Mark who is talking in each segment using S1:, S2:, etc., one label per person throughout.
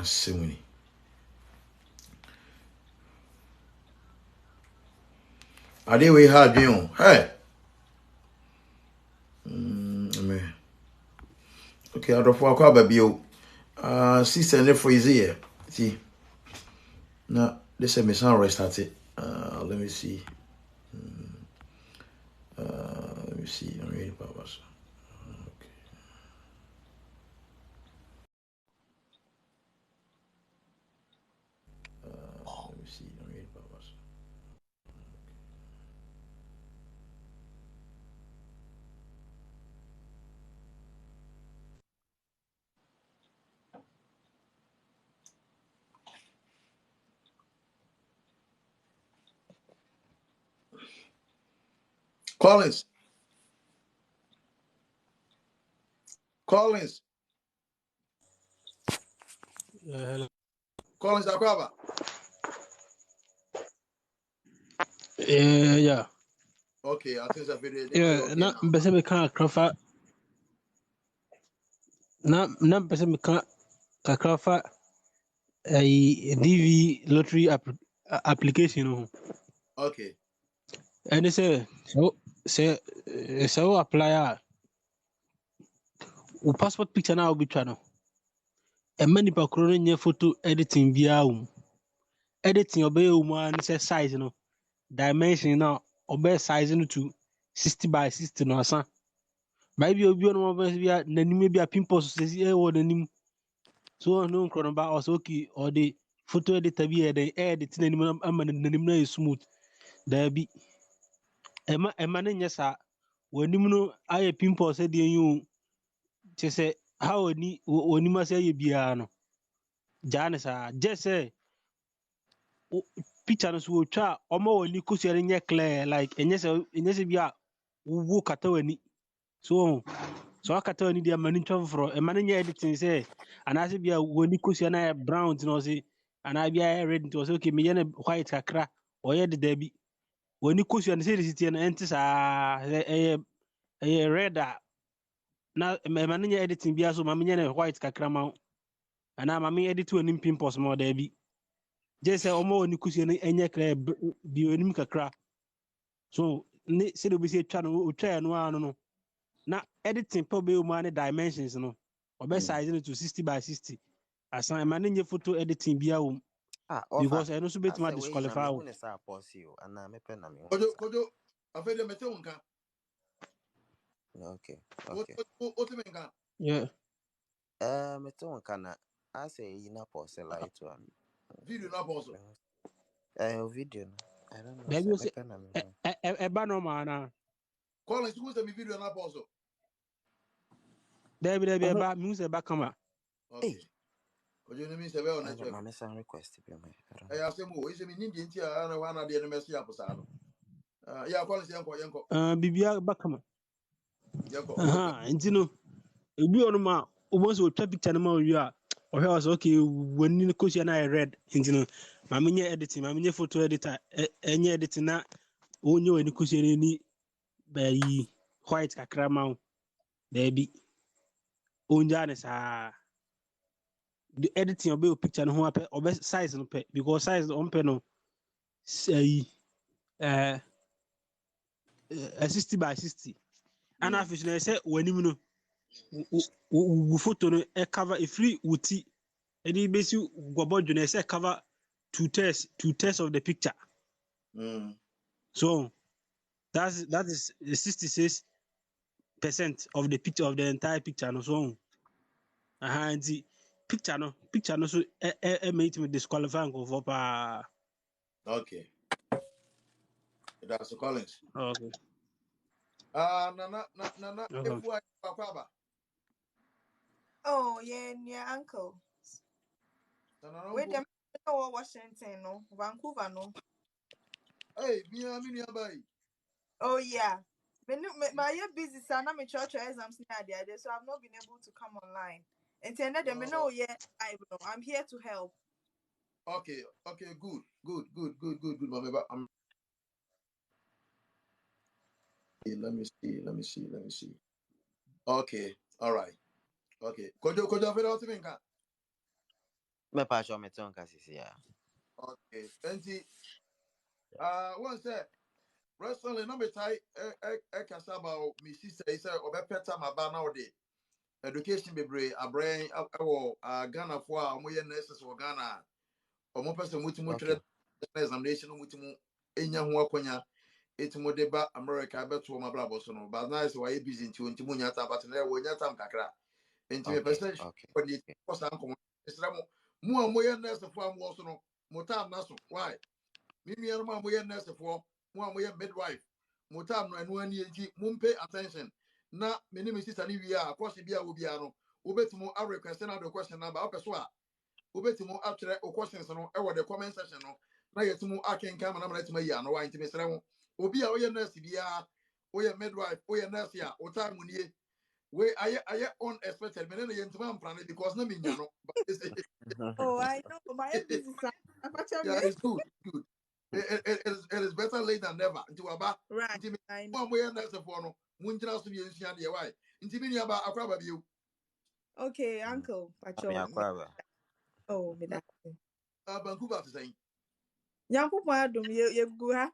S1: Simony. Are they way hard, you know? Hey. Okay, out of work, baby. Sister, and for his ear. See, now, this is me sound restart it. Let me see. Let me see. I'm reading powers. Okay. Let me see. I'm reading powers. Collins. Collins.
S2: Hello.
S1: Collins Akwaba.
S2: Yeah.
S1: Okay, I think it's a video. Okay
S2: Na
S1: now.
S2: mpɛ sɛ meka kakra na mpɛ sɛ meka kakra fa DV lottery application ho.
S1: Okay.
S2: Ɛne sɛ sɛ wo apply a wo passport picture na wobɛtwa no ɛma nipa koro no nyɛ photo editing biara wɔ mu. Editing ɔbɛyɛ wɔ mu a ne sɛ size no dimension na ɔbɛyɛ size no to 60 by 60 no asa. Maybe obi ɔno ɔbɛyɛ bi a n'anim bi a pimples sɛ ɛwɔ n'anim. So no nkron ba also okay or the photo editor bi the edit na nim ama nanim na smooth da bi ema na nya sa wanim no aye pimples e de yu che se how oni onim ase aye bia no jane sa je se picture no so twa omo woni kusua nye clear like enye se bia wo kata wani so akata wani dia mani twa foro ema na nya editing se anase bia woni kusua na brown no se ana bia red to so okay me yɛ no white kakra ɔyɛ deda bi wani kosua no sɛ de sitie no ɛnte saa ɛyɛ red a na ma no nyɛ editing bia so ma menyɛ no white kakra ma wo anaa ma me edit w'anim pimples ma ɔdaa bi gye sɛ ɔma wani kosua no ɛnyɛ kra bi w'anim kakra so ne sɛde wobɛsi atwa no ɔtwaɛ no a no na editing pɛ wobɛyɛ mu a ne dimensions no ɔbɛ size no to 60 by 60 asan ɛma no nyɛ photo editing bia wɔ mu because I know so bit my disqualify.
S1: Kojo, afraid they mete unka.
S3: Okay.
S1: What you mean?
S2: Yeah.
S3: Mete unka na I say you na pause like to
S1: Video na pause.
S3: Video no. I don't know.
S2: There you say a banner man.
S1: Collins, who's the video na pause?
S2: There be about music back come.
S1: Okay. Kojo no mean say well
S3: I don't
S1: network.
S3: know. Some request be me.
S1: I ask him who is me need the intia and one of the messy up sano. Yeah, Collins yanko.
S2: Bibia back come.
S1: Yanko.
S2: And you know, if you on ma almost will try picture no you are or was okay when you question I read and you know my mini editing, my mini photo editor, any editing na only when you question any by white kakra there be onjanes the editing of your picture no ho or size no pay because size on pen no say 60 by 60 and after na say when you know photo no e cover a free wuti and it basically gwabodjo na say cover two thirds of the picture so that is 66% of the picture of the entire picture no so and the picture no so made me disqualify go for
S1: Okay. That's Collins.
S2: okay
S1: Nana,
S2: okay
S1: if Papa.
S4: Oh, yeah, uncle. Wait, them no Washington, no, Vancouver, no.
S1: Hey, me, I'm in nearby.
S4: Oh, yeah. My busy son, I'm in church exams now, so I've not been able to come online. And then them know, yeah, I'm here to help.
S1: Okay, good, Mama. Let me see. Okay, all right. Okay. Kojo, I feel out
S3: Me pa show me ton kasisi ya.
S1: Okay. Enti one say recently no me tai kasa about me sister say obepeta maba na ode education bebre abrain awo Ghana for a mo ye nurses for Ghana omo person mutimu
S3: Okay.
S1: twere examination mutimu enya ho akonya etimo de ba America beto ma bla boso no but now say why busy ntimu nya ta but na wo nya tam kakra enti me
S3: Okay.
S1: person
S3: Okay.
S1: for the for san komo isra mo mo ye nurse for am wo so no mo tam na so why me nua no mo ye nurse for mo ye midwife mo tam no anu ani enti mo pay attention na me ni me sister ni wi a course bia wo bia no wo betimo a request na the question number o peso a wo betimo atwere o questions no e wo the comment section no na yetimo akenkan na na yetimo yi ano wa enti me sere ho obi a wo ye nurse bia wo ye midwife wo ye nurse a o time nie we aye unexpected me na yentimo amprane because na me nya no but
S4: Oh, I know. My busy sir.
S1: yeah, it's good. Good. It is better late than never. Until about
S4: Right.
S1: until
S4: I know.
S1: one way and that's a phone. Munjina to be in Shania. Why? Until me about a crab of you.
S4: Okay, uncle.
S3: Ami
S4: Pacho.
S3: akwa.
S4: Oh, me that.
S1: Vancouver to say.
S4: Nyankopon adom ye gu ha.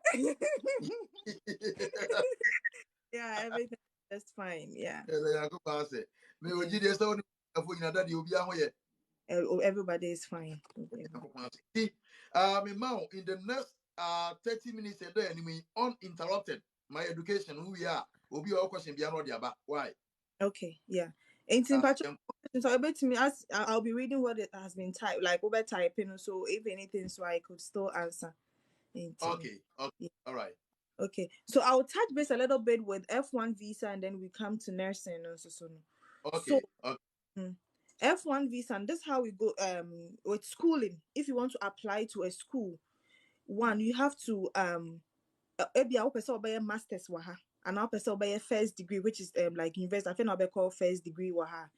S4: Yeah, everything is just fine. Yeah.
S1: I go pass it. Me would
S4: Yeah.
S1: you just only for you that you'll be away.
S4: Everybody is fine. Okay.
S1: See, me mount in the next 30 minutes a day anyway, uninterrupted. My education, who we are, will be all question beyond the about. Why?
S4: Okay, yeah. 18 Pacho. So about to me as I'll be reading what it has been typed, like over typing. So if anything, so I could still answer. 18.
S1: Okay, okay,
S4: Yeah.
S1: all right.
S4: Okay. So I'll touch base a little bit with F1 visa and then we come to nursing also. So
S1: Okay, okay.
S4: F1 visa, and this is how we go with schooling. If you want to apply to a school, one, you have to ebi a person obey masters waha and now person obey first degree, which is like university. I think I'll call first degree waha.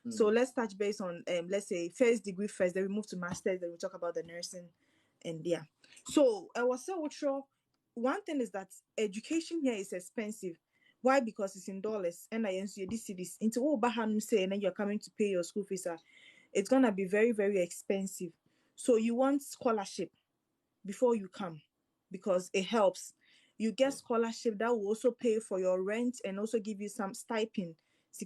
S4: So let's touch base on let's say first degree first, then we move to masters, then we talk about the nursing and yeah. So I was so sure one thing is that education here is expensive. Why? Because it's in dollars and I answer this cities into all Bahanum say and then you're coming to pay your school fees. It's gonna be very, very expensive. So you want scholarship before you come because it helps. You get scholarship that will also pay for your rent and also give you some stipend. So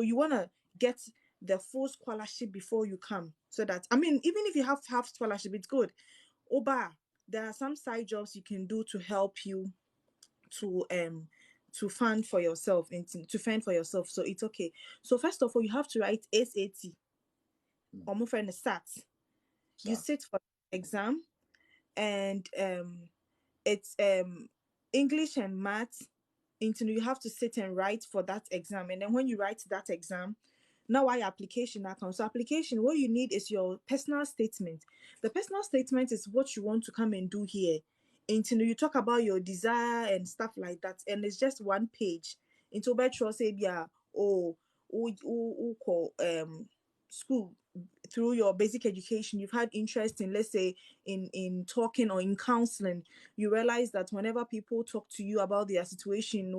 S4: you wanna get the full scholarship before you come. So that I mean, even if you have half scholarship, it's good. Oba, there are some side jobs you can do to help you to fund for yourself and to fend for yourself. So it's okay. So first of all, you have to write SAT or more friend SAT. You sit for the exam and it's English and maths. You have to sit and write for that exam. And then when you write that exam, now why application account. So application, what you need is your personal statement. The personal statement is what you want to come and do here. You talk about your desire and stuff like that, and it's just one page. Into better say yeah, call school through your basic education you've had interest in, let's say, in talking or in counseling. You realize that whenever people talk to you about their situation,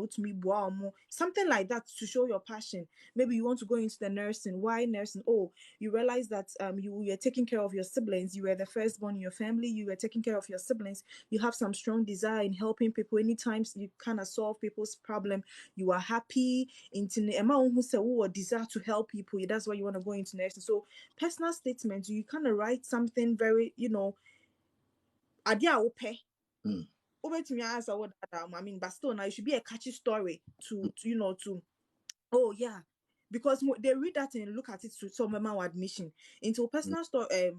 S4: something like that, to show your passion. Maybe you want to go into the nursing. Why nursing? Oh, you realize that you were taking care of your siblings. You were the firstborn in your family. You were taking care of your siblings. You have some strong desire in helping people. Anytime you kind of solve people's problem, you are happy. Into who say desire to help people. That's why you want to go into nursing. So personal statement, you kind of write something very, idea ope. Over to me as I mean, but still now it should be a catchy story to oh yeah, because they read that and look at it to some member admission into personal story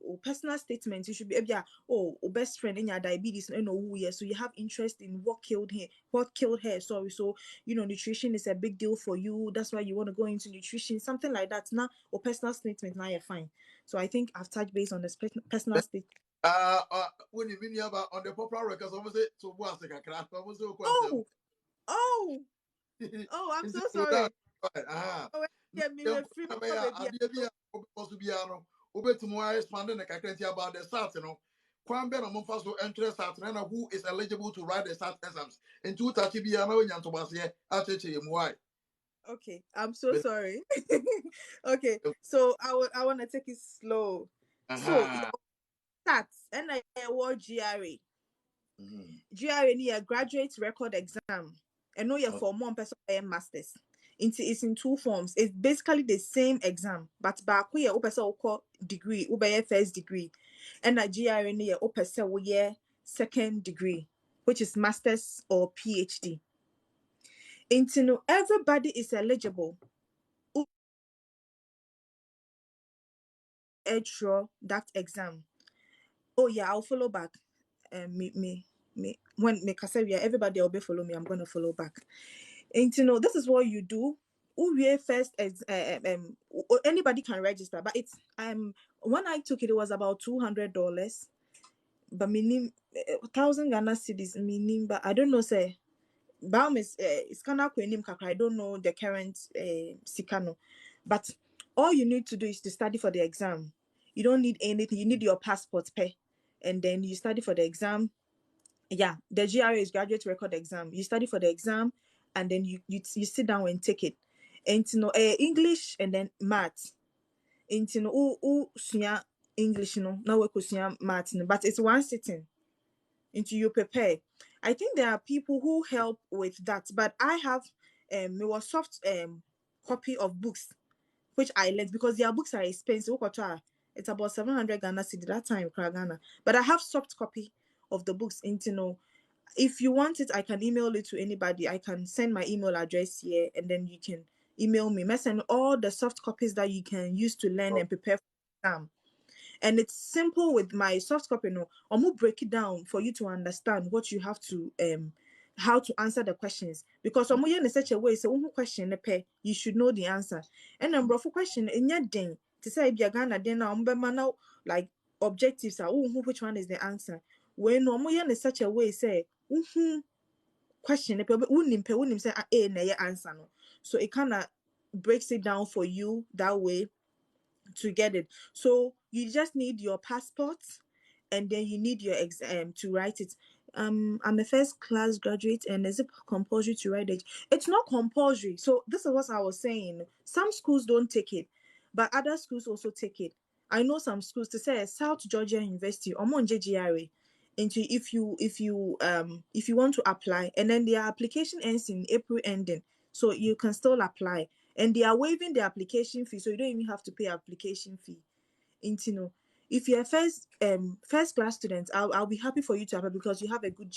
S4: or personal statement. You should be yeah, oh best friend in your diabetes, who yes, so you have interest in what killed her, sorry. So nutrition is a big deal for you, that's why you want to go into nutrition, something like that. Now or personal statement, now you're fine. So I think I've touched base on this personal statement.
S1: When you mean about on the popular records, almost say so what's the crack? Almost so
S4: Oh, I'm so sorry. Oh, yeah, me refrain from baby.
S1: Expanding the capacity about the start, Kwambe na mumfa so enter start na who is eligible to write the start exams. In 230 be na onyan to basie acheche mu why.
S4: Okay, I'm so
S1: But
S4: sorry. Okay, so I want to take it slow. So your stats and I award GRA. GRA ni a graduate record exam. And no, you're for one person masters. It's in two forms. It's basically the same exam, but back we person call degree, first degree, and a GRA ni a person second degree, which is masters or PhD. Into everybody is eligible. Draw that exam. Oh yeah, I'll follow back. Me. When me Kaseria, everybody will be follow me. I'm gonna follow back. And this is what you do. Who first anybody can register, but it's when I took it, it was about $200. But meaning 1,000 Ghana cedis, meaning, but I don't know, say Baum is Skana Kwenim Kaka. I don't know the current Sikano. But all you need to do is to study for the exam. You don't need anything. You need your passport pay. And then you study for the exam. Yeah, the GRA is graduate record exam. You study for the exam and then you sit down and take it. And English and then math. And English now we math, but it's one sitting. Into you prepare. I think there are people who help with that, but I have a soft copy of books which I learned because their books are expensive. It's about 700 Ghana cedi that time, Ghana. But I have soft copy of the books. Into if you want it, I can email it to anybody. I can send my email address here, and then you can email me. Send all the soft copies that you can use to learn and prepare for the exam. And it's simple with my soft copy. No, I'm gonna break it down for you to understand what you have to how to answer the questions, because I'm in such a way so one question you should know the answer. And then bro for question in your day to say if you're gonna then now like objectives are which one is the answer. When no in such a way say question say a answer no. So it kind of breaks it down for you that way to get it. So you just need your passport and then you need your exam to write it. I'm a first class graduate, and is it compulsory to write it? It's not compulsory. So this is what I was saying. Some schools don't take it, but other schools also take it. I know some schools to say South Georgia University or GRA. Into if you want to apply, and then their application ends in April ending, so you can still apply, and they are waiving the application fee, so you don't even have to pay application fee. Into if you're a first class student, I'll be happy for you to apply because you have a good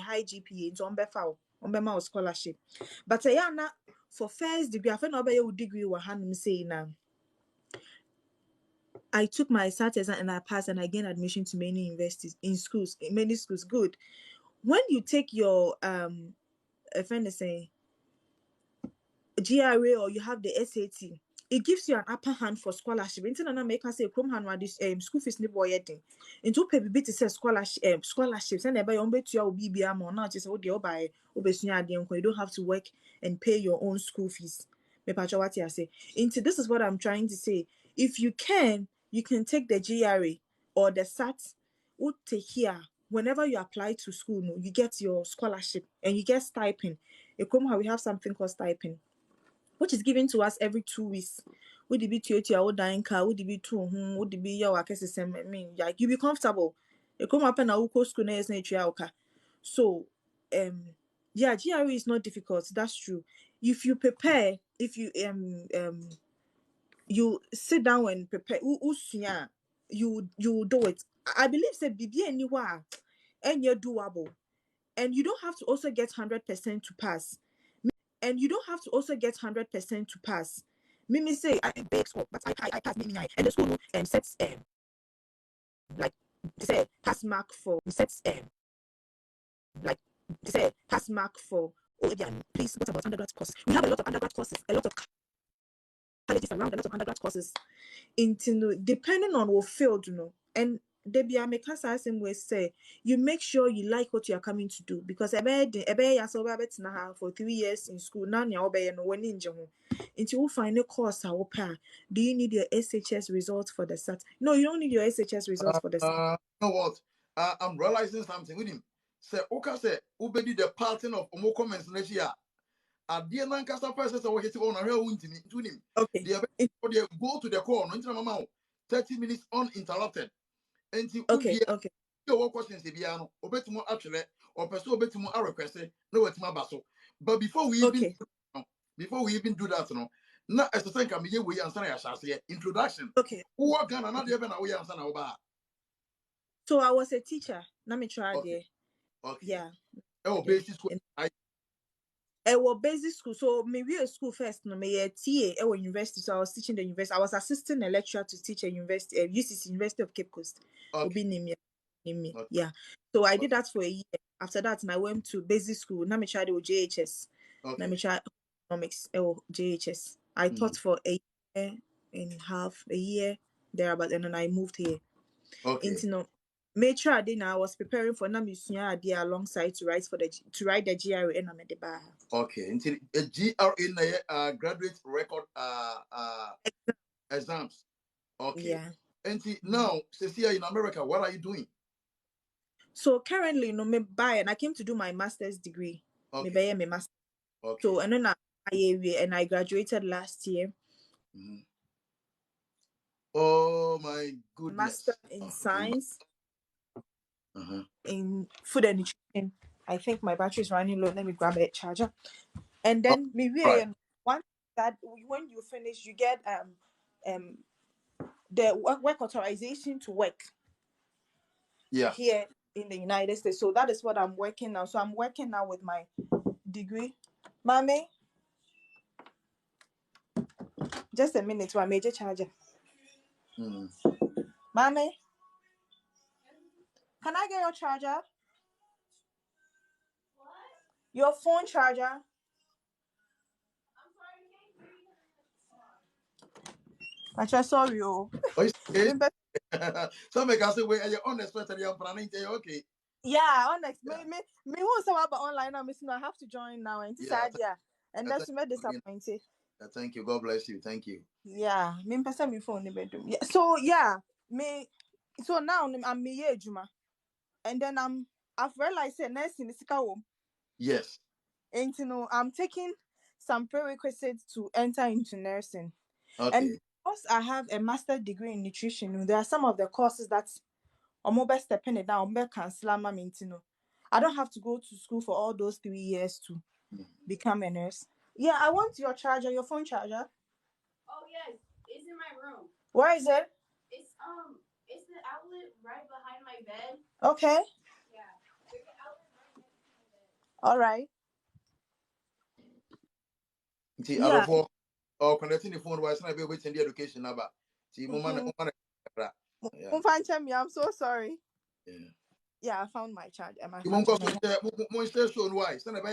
S4: high GPA into on scholarship. But for first degree, I found out degree saying now. I took my SAT exam and I passed, and I gained admission to many universities in many schools. Good. When you take your a friend is saying GRA or you have the SAT, it gives you an upper hand for scholarship. Into na make say come hand this school fees ni boy yet. Into pay to say scholarships and by to your BBM or not just what you buy you don't have to work and pay your own school fees. Me patch what you say. Into this is what I'm trying to say. If you can take the GRA or the SAT would take here. Whenever you apply to school, you get your scholarship and you get stipend. We have something called stipend, which is given to us every 2 weeks. Would it be to your dying car? Would it be to whom? Would it be your work system? I mean, like you be comfortable. You come up and I will go school next nature. So, yeah, GRE is not difficult. That's true. If you prepare, if you you sit down and prepare, you do it. I believe say be anywhere and you're doable, and you don't have to also get 100% to pass. And you don't have to also get 100% to pass. Mimi say I beg school, but I pass Mimi and the school sets like they say pass mark for sets like they say pass mark for please what about undergrad courses? We have a lot of undergrad courses, a lot of colleges around, a lot of undergrad courses. Into depending on what field, and Debbie, I make us same way say you make sure you like what you are coming to do, because for 3 years in school now until you find a course. Do you need your SHS results for the SAT? No, you don't need your SHS results for the SAT.
S1: You know what? I'm realizing something with him. Say, okay, say, ubedi the pattern of omo comments next year. adeɛ nankasa pɛ sɛ sɛ wɔhete wɔn ahwɛ wo ntimi ntunim
S4: Okay.
S1: deɛ go to the call no ntina mama wo 30 minutes uninterrupted enti
S4: Okay.
S1: wobia
S4: Okay.
S1: your questions bia no obetimo atwere or person obetimo a request no wetima baso but before we even do that no na ɛsɛ nka meye we answer ya hyase introduction
S4: Okay.
S1: wo Ghana na de be na we answer na wo ba
S4: So I was a teacher. Let me try there.
S1: Okay.
S4: Yeah.
S1: Basic school.
S4: Was basic school. So maybe a school first. No, me TA. University. So I was teaching the university. I was assisting a lecturer to teach a university. UCC University of Cape Coast.
S1: Okay.
S4: Yeah. So I did that for a year. After that, I went to basic school. Now me tried with JHS. Now me tried economics. JHS. I taught for a year and a half, a year thereabout, and then I moved here.
S1: Okay.
S4: Make sure I was preparing for Namusunya idea alongside to write the GRE and Amedeba.
S1: Okay. Until a GRE graduate record exams. Okay.
S4: Yeah.
S1: And now, Cecilia in America, what are you doing?
S4: So currently, me buy and I came to do my master's degree.
S1: Okay.
S4: Me buy my master.
S1: Okay.
S4: So and then I graduated last year.
S1: Mm-hmm. Oh my goodness.
S4: Master in science. In food and nutrition. I think my battery is running low. Let me grab a charger. And then one that when you finish, you get the work authorization to work.
S1: Yeah.
S4: Here in the United States. So that is what I'm working now. So I'm working now with my degree. Mommy, just a minute to a major charger. Mommy, can I get your charger? What? Your phone charger. I'm sorry, oh.
S1: Some make us say, "Wait, you're unexpected. You're planning. Okay."
S4: Yeah, unexpected. Me won't say about online. I have to join now and sad. Yeah, and that's me disappointed.
S1: Thank you. God bless you. Thank you.
S4: Yeah, me person me phone in the bedroom. Yeah, so yeah, me. So now I'm me Juma, and then I've realized that nursing is home.
S1: Yes.
S4: And I'm taking some prerequisites to enter into nursing.
S1: Okay.
S4: And because I have a master's degree in nutrition, there are some of the courses that I'm mobile stepping it down, cancel. I don't have to go to school for all those 3 years to become a nurse. Yeah, I want your charger, your phone charger.
S5: Oh yes, it's in my room.
S4: Where is it?
S5: It's the outlet right behind my bed.
S4: Okay.
S5: Yeah. There's the outlet right next to my bed.
S4: All right.
S1: Yeah. Connecting the phone while I be waiting the education number. See,
S4: I'm so sorry.
S1: Yeah.
S4: Yeah, I found my charger.
S1: You won't go to show why. Stand by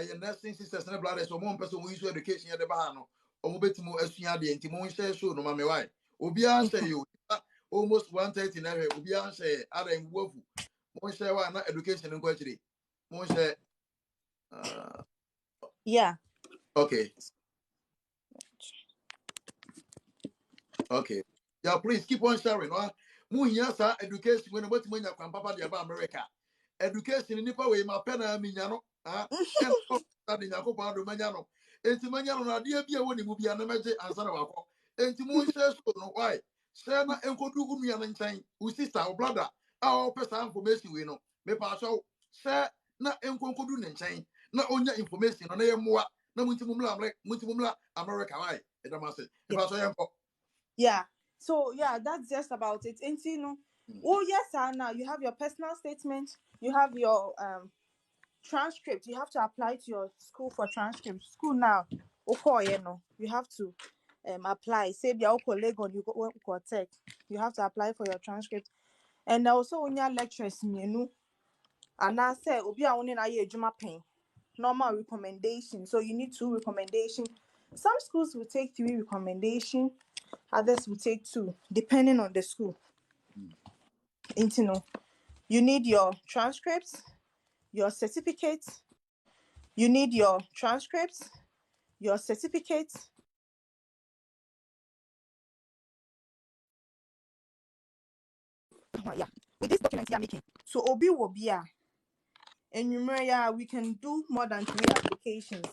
S1: your nursing sisters and brothers, so one person who use education at the bar. Or Mobetimo Esuya, and Timon share show no mammy why. Ubia say you almost 130 never. Ubia say, Adam Wofu. Mon share one education in Guatri. Mon share.
S4: Yeah.
S1: Okay. Okay. Yeah, please keep on sharing. Muhiasa education when about when you can papa about America. Education in Nipa way, my pen and Minyano. Studying Yakopa do Manano. And Timaniano, na dear be a winning will be an emergency answer. And Timon says, no, why? Shana and Kodu Umian and saying, who sister or brother, our person information we know. Me pass out, share not Enkodu and saying, not only information on a more, no Mutimula, America. I, it must say, if I say,
S4: yeah. So yeah, that's just about it. And oh yes, now you have your personal statement, you have your transcript. You have to apply to your school for transcript. School now, you have to apply. Say the Legon, you go tech. You have to apply for your transcript. And also when your lecturers, and I say obi a woni na ye adwuma pen. Normal recommendation. So you need 2 recommendations. Some schools will take 3 recommendations. Others will take 2, depending on the school. You need your transcripts, your certificates. You need your transcripts, your certificates. Yeah, with this document you are making. So Obi will be and we can do more than 3 applications.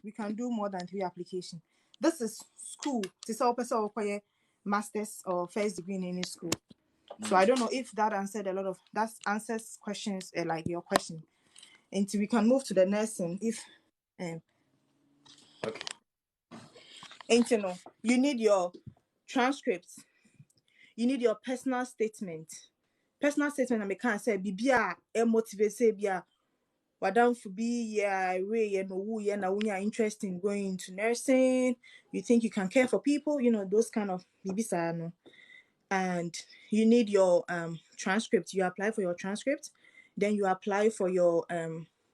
S4: We can do more than 3 applications. This is school. This is all person require masters or first degree in any school. So I don't know if that answered a lot of that answers questions like your question. And we can move to the nursing if
S1: Okay.
S4: and you need your transcripts. You need your personal statement. Personal statement, I can't say bibia e motivate say bia wadam for be way no woo na when you're interested in going into nursing, you think you can care for people, those kind of bibisa no. And you need your transcript. You apply for your transcript, then you apply for your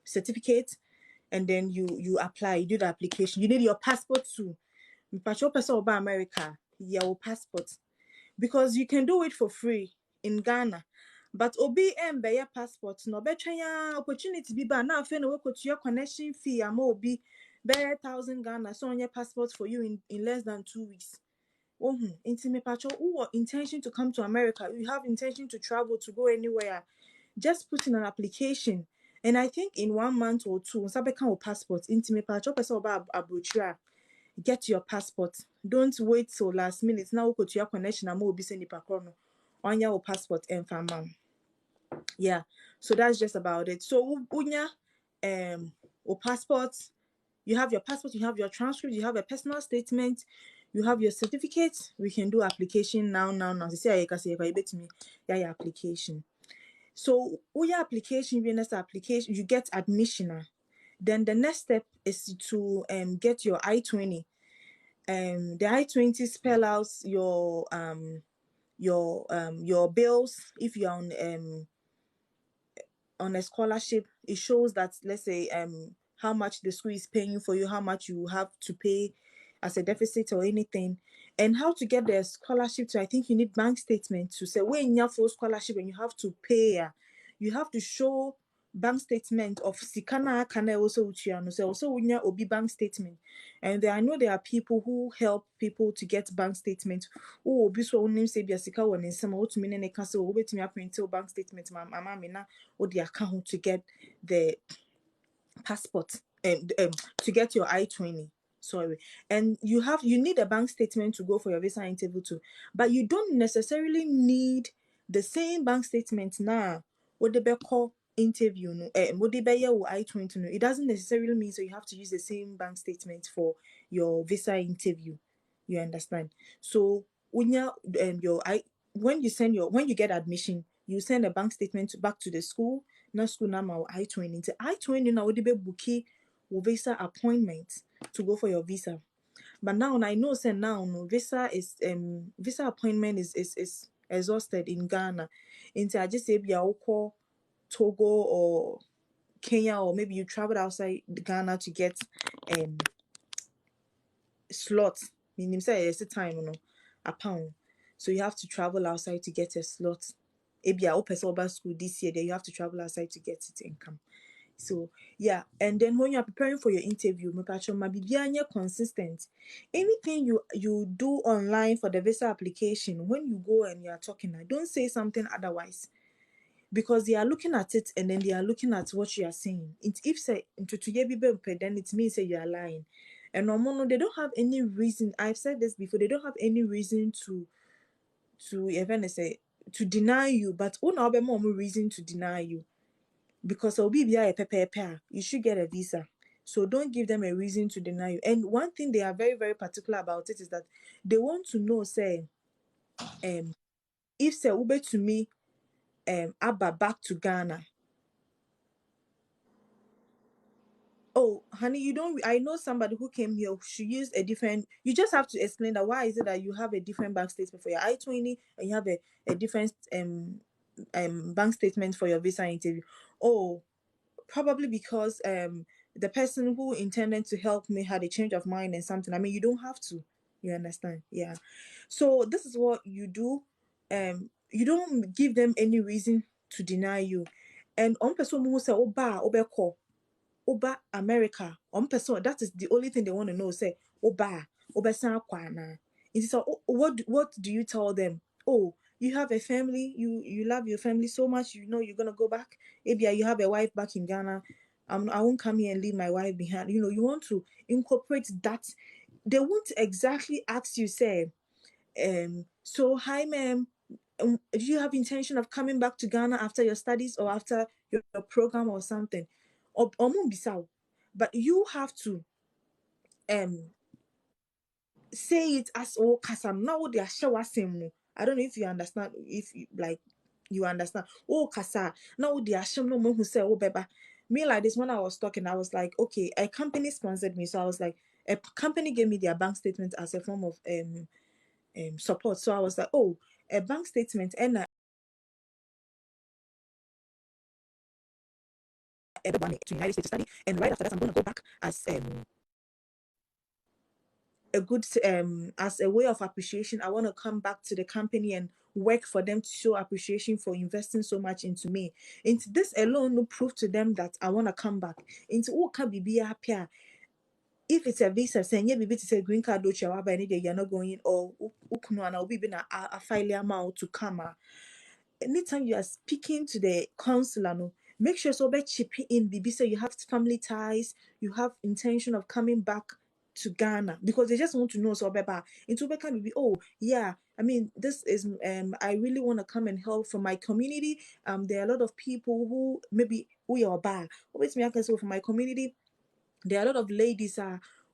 S4: certificate, and then you apply, you do the application. You need your passport too. Mpacho person over America, your passport. Because you can do it for free in Ghana. But obi embe your passport no betwa ya opportunity bi ba na afa na we kotu your connection fee ama obi be 1,000 Ghana so on your passport for you in less than 2 weeks. Intime pacho who intention to come to America, you have intention to travel, to go anywhere, just put in an application, and I think in 1 month or 2 sabe kan o passport intime pacho person oba abrochira, get your passport. Don't wait till last minute now go to your connection and obi say nipa kro no on your passport and famam. Yeah, so that's just about it. So unya or passport, you have your passport, you have your transcript, you have a personal statement, you have your certificate. We can do application now. You see, I can say me, yeah, application. So, your application, you get admission. Then the next step is to get your I-20. The I-20 spell out your bills. If you're on a scholarship, it shows that, let's say, how much the school is paying for you, how much you have to pay as a deficit or anything, and how to get the scholarship. So I think you need bank statement to say when you have full scholarship and you have to pay. You have to show bank statement of sikana kana also uchiano. So also when you obi bank statement, and I know there are people who help people to get bank statement. Oh, obi so name say biasika one in some to mean ne kase obi to me print bank statement mama me na or the account to get the passport and to get your I-20. Sorry. And you need a bank statement to go for your visa interview too. But you don't necessarily need the same bank statement now. What the call interview no what the I-20 no. It doesn't necessarily mean so you have to use the same bank statement for your visa interview. You understand? So when when you get admission, you send a bank statement back to the school. Not school now I-20. The I-20 now would be bookie visa appointment to go for your visa. But now I know say now no visa appointment is exhausted in Ghana. Into I just say be Togo or Kenya, or maybe you traveled outside Ghana to get slots. Meaning say it's a time a pound. So you have to travel outside to get a slot. Maybe I open school this year, then you have to travel outside to get it income. So yeah, and then when you are preparing for your interview, be consistent. Anything you do online for the visa application, when you go and you are talking, don't say something otherwise, because they are looking at it and then they are looking at what you are saying. If say then it means say you are lying. And they don't have any reason. I've said this before. They don't have any reason to even say to deny you, but more reason to deny you. Because you should get a visa. So don't give them a reason to deny you. And one thing they are very, very particular about it is that they want to know, say, if say ube to me, Abba back to Ghana. Oh, honey, I know somebody who came here. She used a different. You just have to explain that why is it that you have a different bank statement for your I-20 and you have a different bank statement for your visa interview. Oh, probably because the person who intended to help me had a change of mind and something. I mean, you don't have to. You understand? Yeah. So this is what you do. You don't give them any reason to deny you. And on person who say Oba America, person, that is the only thing they want to know. Say Oba San Kwana. So what do you tell them? Oh, you have a family, you love your family so much, you're gonna go back. Maybe you have a wife back in Ghana. I won't come here and leave my wife behind. You know, you want to incorporate that. They won't exactly ask you, say, so hi ma'am, do you have intention of coming back to Ghana after your studies or after your program or something? Or but you have to say it as oh kasam now they are show I don't know if you understand, if you, like you understand. Oh kasa now they are showing no who say oh beba. Me like this when I was talking, I was like, okay, a company sponsored me, so I was like, a company gave me their bank statement as a form of support. So I was like, oh, a bank statement and everybody to United States to study, and right after that I'm going to go back as a good as a way of appreciation. I want to come back to the company and work for them to show appreciation for investing so much into me. Into this alone no prove to them that I want to come back. Into all can be happy. If it's a visa, saying yeah, to say green card, which you're not going, or I'll be a failure amount to come. Anytime you are speaking to the counselor, no, make sure so by chipping in BB so you have family ties, you have intention of coming back to Ghana, because they just want to know so beba into can be oh yeah, I mean this is I really want to come and help for my community. There are a lot of people who maybe we are bad. Always me I can say for my community there are a lot of ladies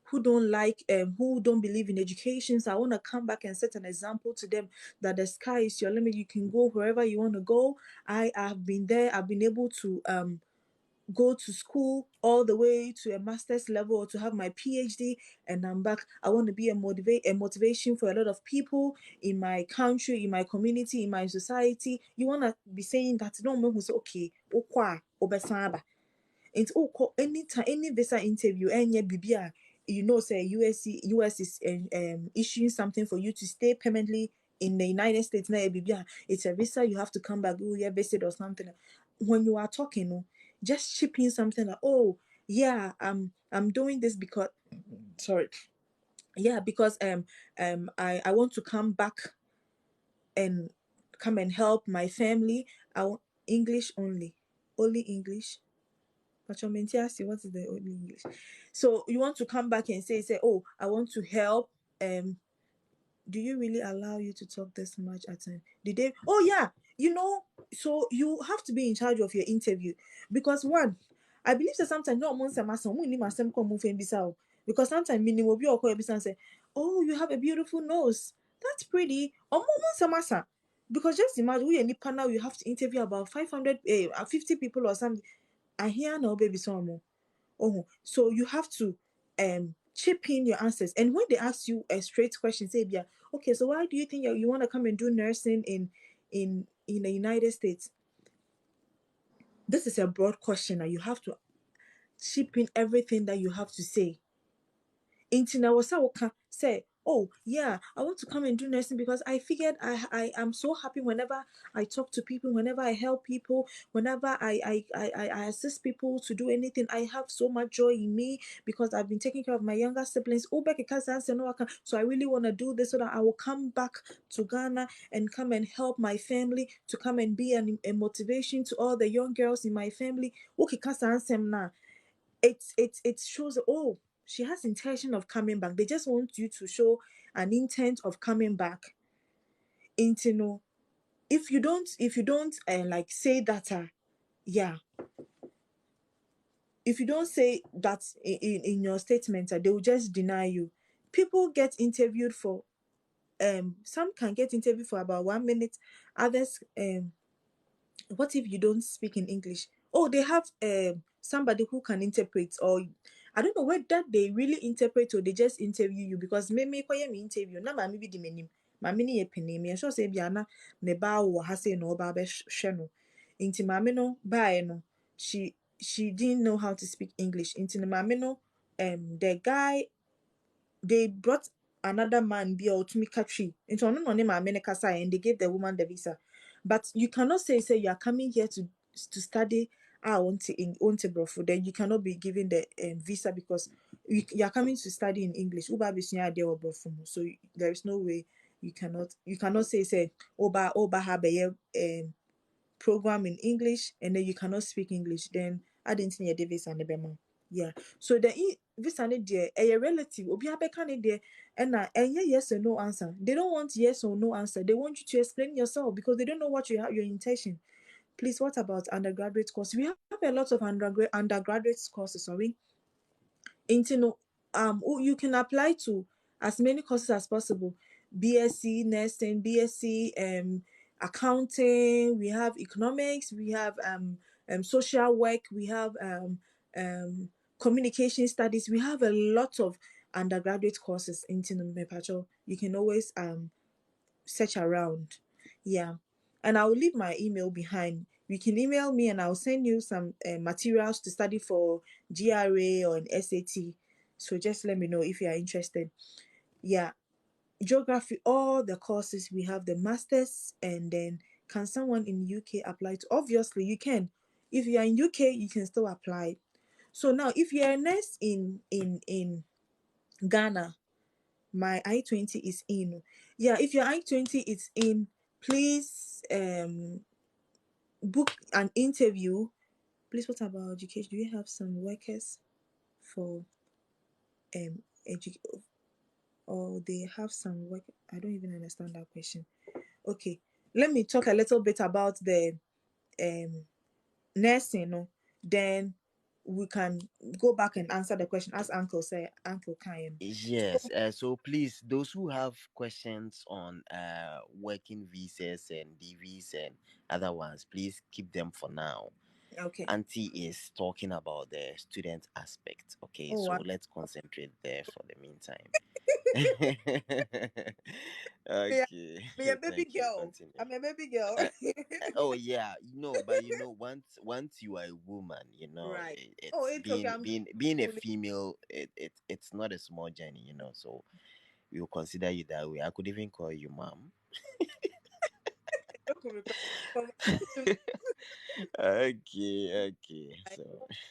S4: who don't like who don't believe in education, so I want to come back and set an example to them that the sky is your limit. You can go wherever you want to go. I have been there. I've been able to go to school all the way to a master's level or to have my PhD, and I'm back. I want to be a motivation for a lot of people in my country, in my community, in my society. You want to be saying that no one who's okay okwa obesaba. It's all anytime any visa interview and yeah BBA, you know say US is issuing something for you to stay permanently in the United States. Now BBA, it's a visa, you have to come back, go yeah visit or something. When you are talking, no, just chip in something like, oh yeah, I'm doing this because sorry, yeah, because I want to come back and come and help my family. I want English only English. What is the only English? So you want to come back and say, oh, I want to help. Do you really allow you to talk this much at time? Did they? Oh yeah, you know. So you have to be in charge of your interview, because one, I believe that sometimes no one because sometimes minimum be or say, oh, you have a beautiful nose. That's pretty. Because just imagine we any panel you have to interview about 50 people or something. I hear no baby some. Oh, so you have to chip in your answers. And when they ask you a straight question, say, yeah, okay, so why do you think you want to come and do nursing in the United States? This is a broad question, and you have to chip in everything that you have to say. Intina was say, oh yeah, I want to come and do nursing because I figured I am so happy whenever I talk to people, whenever I help people, whenever I assist people to do anything. I have so much joy in me because I've been taking care of my younger siblings. So I really want to do this so that I will come back to Ghana and come and help my family, to come and be a motivation to all the young girls in my family. Okay, it shows, oh, she has intention of coming back. They just want you to show an intent of coming back. Into no, if you don't like say that yeah, if you don't say that in your statement, they will just deny you. People get interviewed for some can get interviewed for about 1 minute, others what if you don't speak in English? Oh, they have somebody who can interpret, or I don't know whether they really interpret or they just interview you, because me interview na ma me bi di menim ma me ne ye pene me sure say bia na ne ba wo ha say no ba be hwe no inti ma me no ba no she didn't know how to speak English. Inti ne ma me no the guy, they brought another man be to me country into no and they gave the woman the visa. But you cannot say you are coming here to study then you cannot be given the visa because you are coming to study in English. So there is no way you cannot say oba have a program in English and then you cannot speak English, then I didn't need a visa and the yeah. So the visa need there a relative obi abeka need there and yes or no answer. They don't want yes or no answer. They want you to explain yourself because they don't know what you have your intention. Please, what about undergraduate courses? We have a lot of undergraduate courses, sorry. You can apply to as many courses as possible. BSc nursing, BSc accounting, we have economics, we have social work, we have communication studies. We have a lot of undergraduate courses into Mepacho. You can always search around. Yeah. And I'll leave my email behind. You can email me and I'll send you some materials to study for GRA or an SAT. So just let me know if you are interested. Yeah. Geography, all the courses, we have the masters, and then can someone in UK apply to? Obviously, you can. If you are in UK, you can still apply. So now, if you are a nurse in Ghana, my I-20 is in. Yeah, if your I-20 is in, please book an interview. Please, what about education? Do you have some workers for or they have some work? I don't even understand that question. Okay, let me talk a little bit about the nursing, no? Then we can go back and answer the question as Uncle Kaim.
S3: Yes, so please, those who have questions on working visas and DVs and other ones, please keep them for now.
S4: Okay.
S3: Auntie is talking about the student aspect. Okay,
S4: Oh,
S3: so
S4: wow.
S3: let's concentrate there for the meantime.
S4: Me,
S3: Okay,
S4: me a baby
S3: thank you.
S4: girl.
S3: Continue.
S4: I'm a baby girl.
S3: Oh yeah, but once you are a woman,
S4: Right.
S3: it's
S4: Oh, it's okay.
S3: being a female. It's not a small journey, so we'll consider you that way. I could even call you mom. Okay.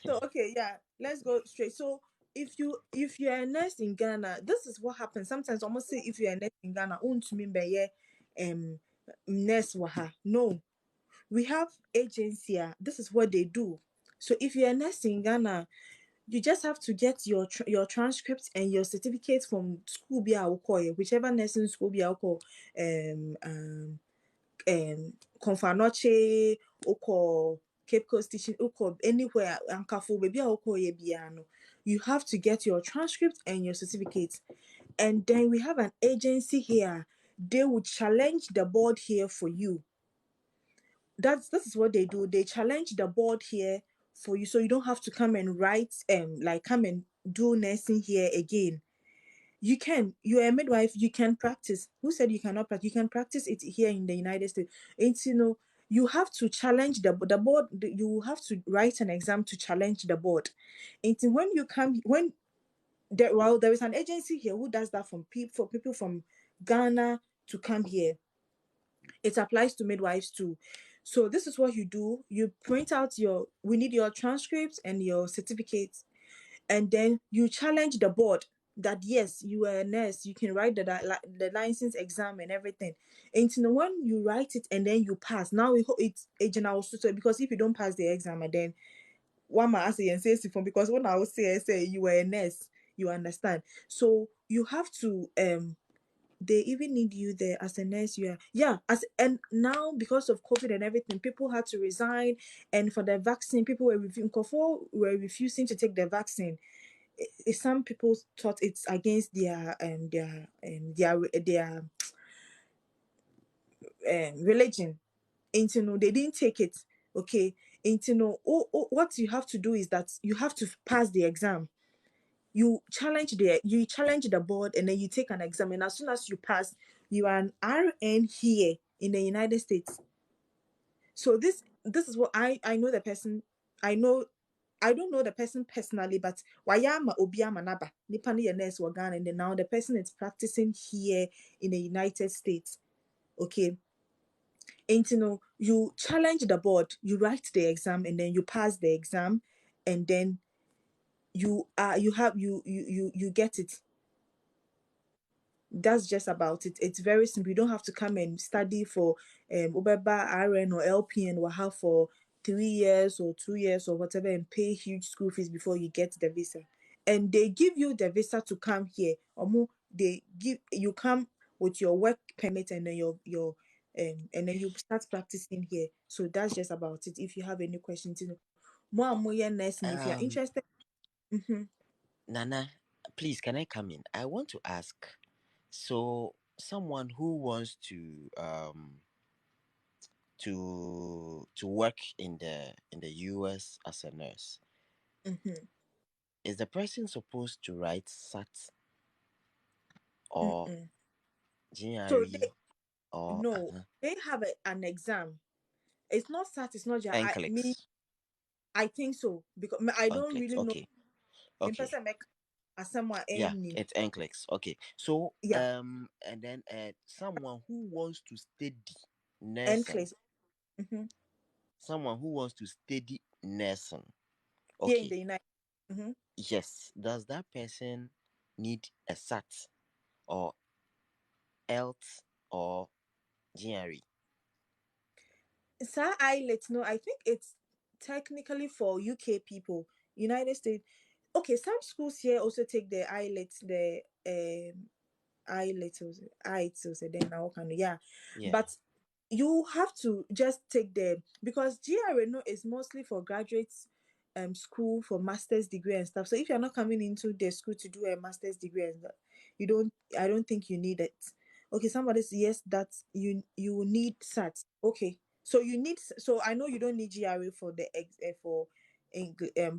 S4: So okay, yeah, let's go straight. So if you're a nurse in Ghana, this is what happens. Sometimes almost say if you're a nurse in Ghana, nurse waha. No, we have agency. This is what they do. So if you're a nurse in Ghana, you just have to get your transcripts and your certificates from school whichever nursing school be Confanoche, Oko, Cape Coast teaching, Oko, anywhere, Ankafo, baby, Oko, Yebiano. You have to get your transcript and your certificates. And then we have an agency here. They will challenge the board here for you. This is what they do. They challenge the board here for you, so you don't have to come and write come and do nursing here again. You're a midwife, you can practice. Who said you cannot practice? You can practice it here in the United States. It's you have to challenge the board. You have to write an exam to challenge the board. It's there is an agency here who does that for people from Ghana to come here. It applies to midwives too. So this is what you do. You print out we need your transcripts and your certificates, and then you challenge the board that yes, you are a nurse, you can write the license exam and everything. And when you write it and then you pass, now it's a general suit, because if you don't pass the exam, and then one might ask you and say because when I will say you were a nurse, you understand. So you have to they even need you there as a nurse. And now because of COVID and everything, people had to resign, and for the vaccine, people were refusing to take the vaccine. Some people thought it's against their religion. And they didn't take it. Okay. And what you have to do is that you have to pass the exam. You challenge the board, and then you take an exam, and as soon as you pass, you are an RN here in the United States. So this is what I know the person. I don't know the person personally, but wayama obiama naba nipa ne nurse wa Ghana, and then now the person is practicing here in the United States. Okay. And you challenge the board, you write the exam, and then you pass the exam, and then you get it. That's just about it. It's very simple. You don't have to come and study for Ubeba, RN or LPN or have for 3 years or 2 years or whatever and pay huge school fees before you get the visa. And they give you the visa to come here. They give you come with your work permit and then your and then you start practicing here. So that's just about it. If you have any questions, more and more nursing. If you're interested,
S3: Nana, please, can I come in? I want to ask. So, someone who wants to work in the US as a nurse, is the person supposed to write SAT or
S4: so
S3: GRE or
S4: they have an exam. It's not SAT. It's not
S3: NCLEX?
S4: I think so because I don't really know.
S3: Okay.
S4: Person make someone
S3: Yeah, it's NCLEX. Okay. So
S4: yeah.
S3: and then someone who wants to study nursing. Someone who wants to study nursing. Okay.
S4: Here in the United.
S3: Yes. Does that person need a SAT or ELT or GRE?
S4: Sir, no, I think it's technically for UK people, United States. Okay, some schools here also take the IELTS, the IELTS, then now can yeah. But you have to just take them because GRE is mostly for graduates school for master's degree and stuff. So if you're not coming into the school to do a master's degree and I don't think you need it. Okay, somebody says yes, that you need SAT. Okay. So I know you don't need GRE for the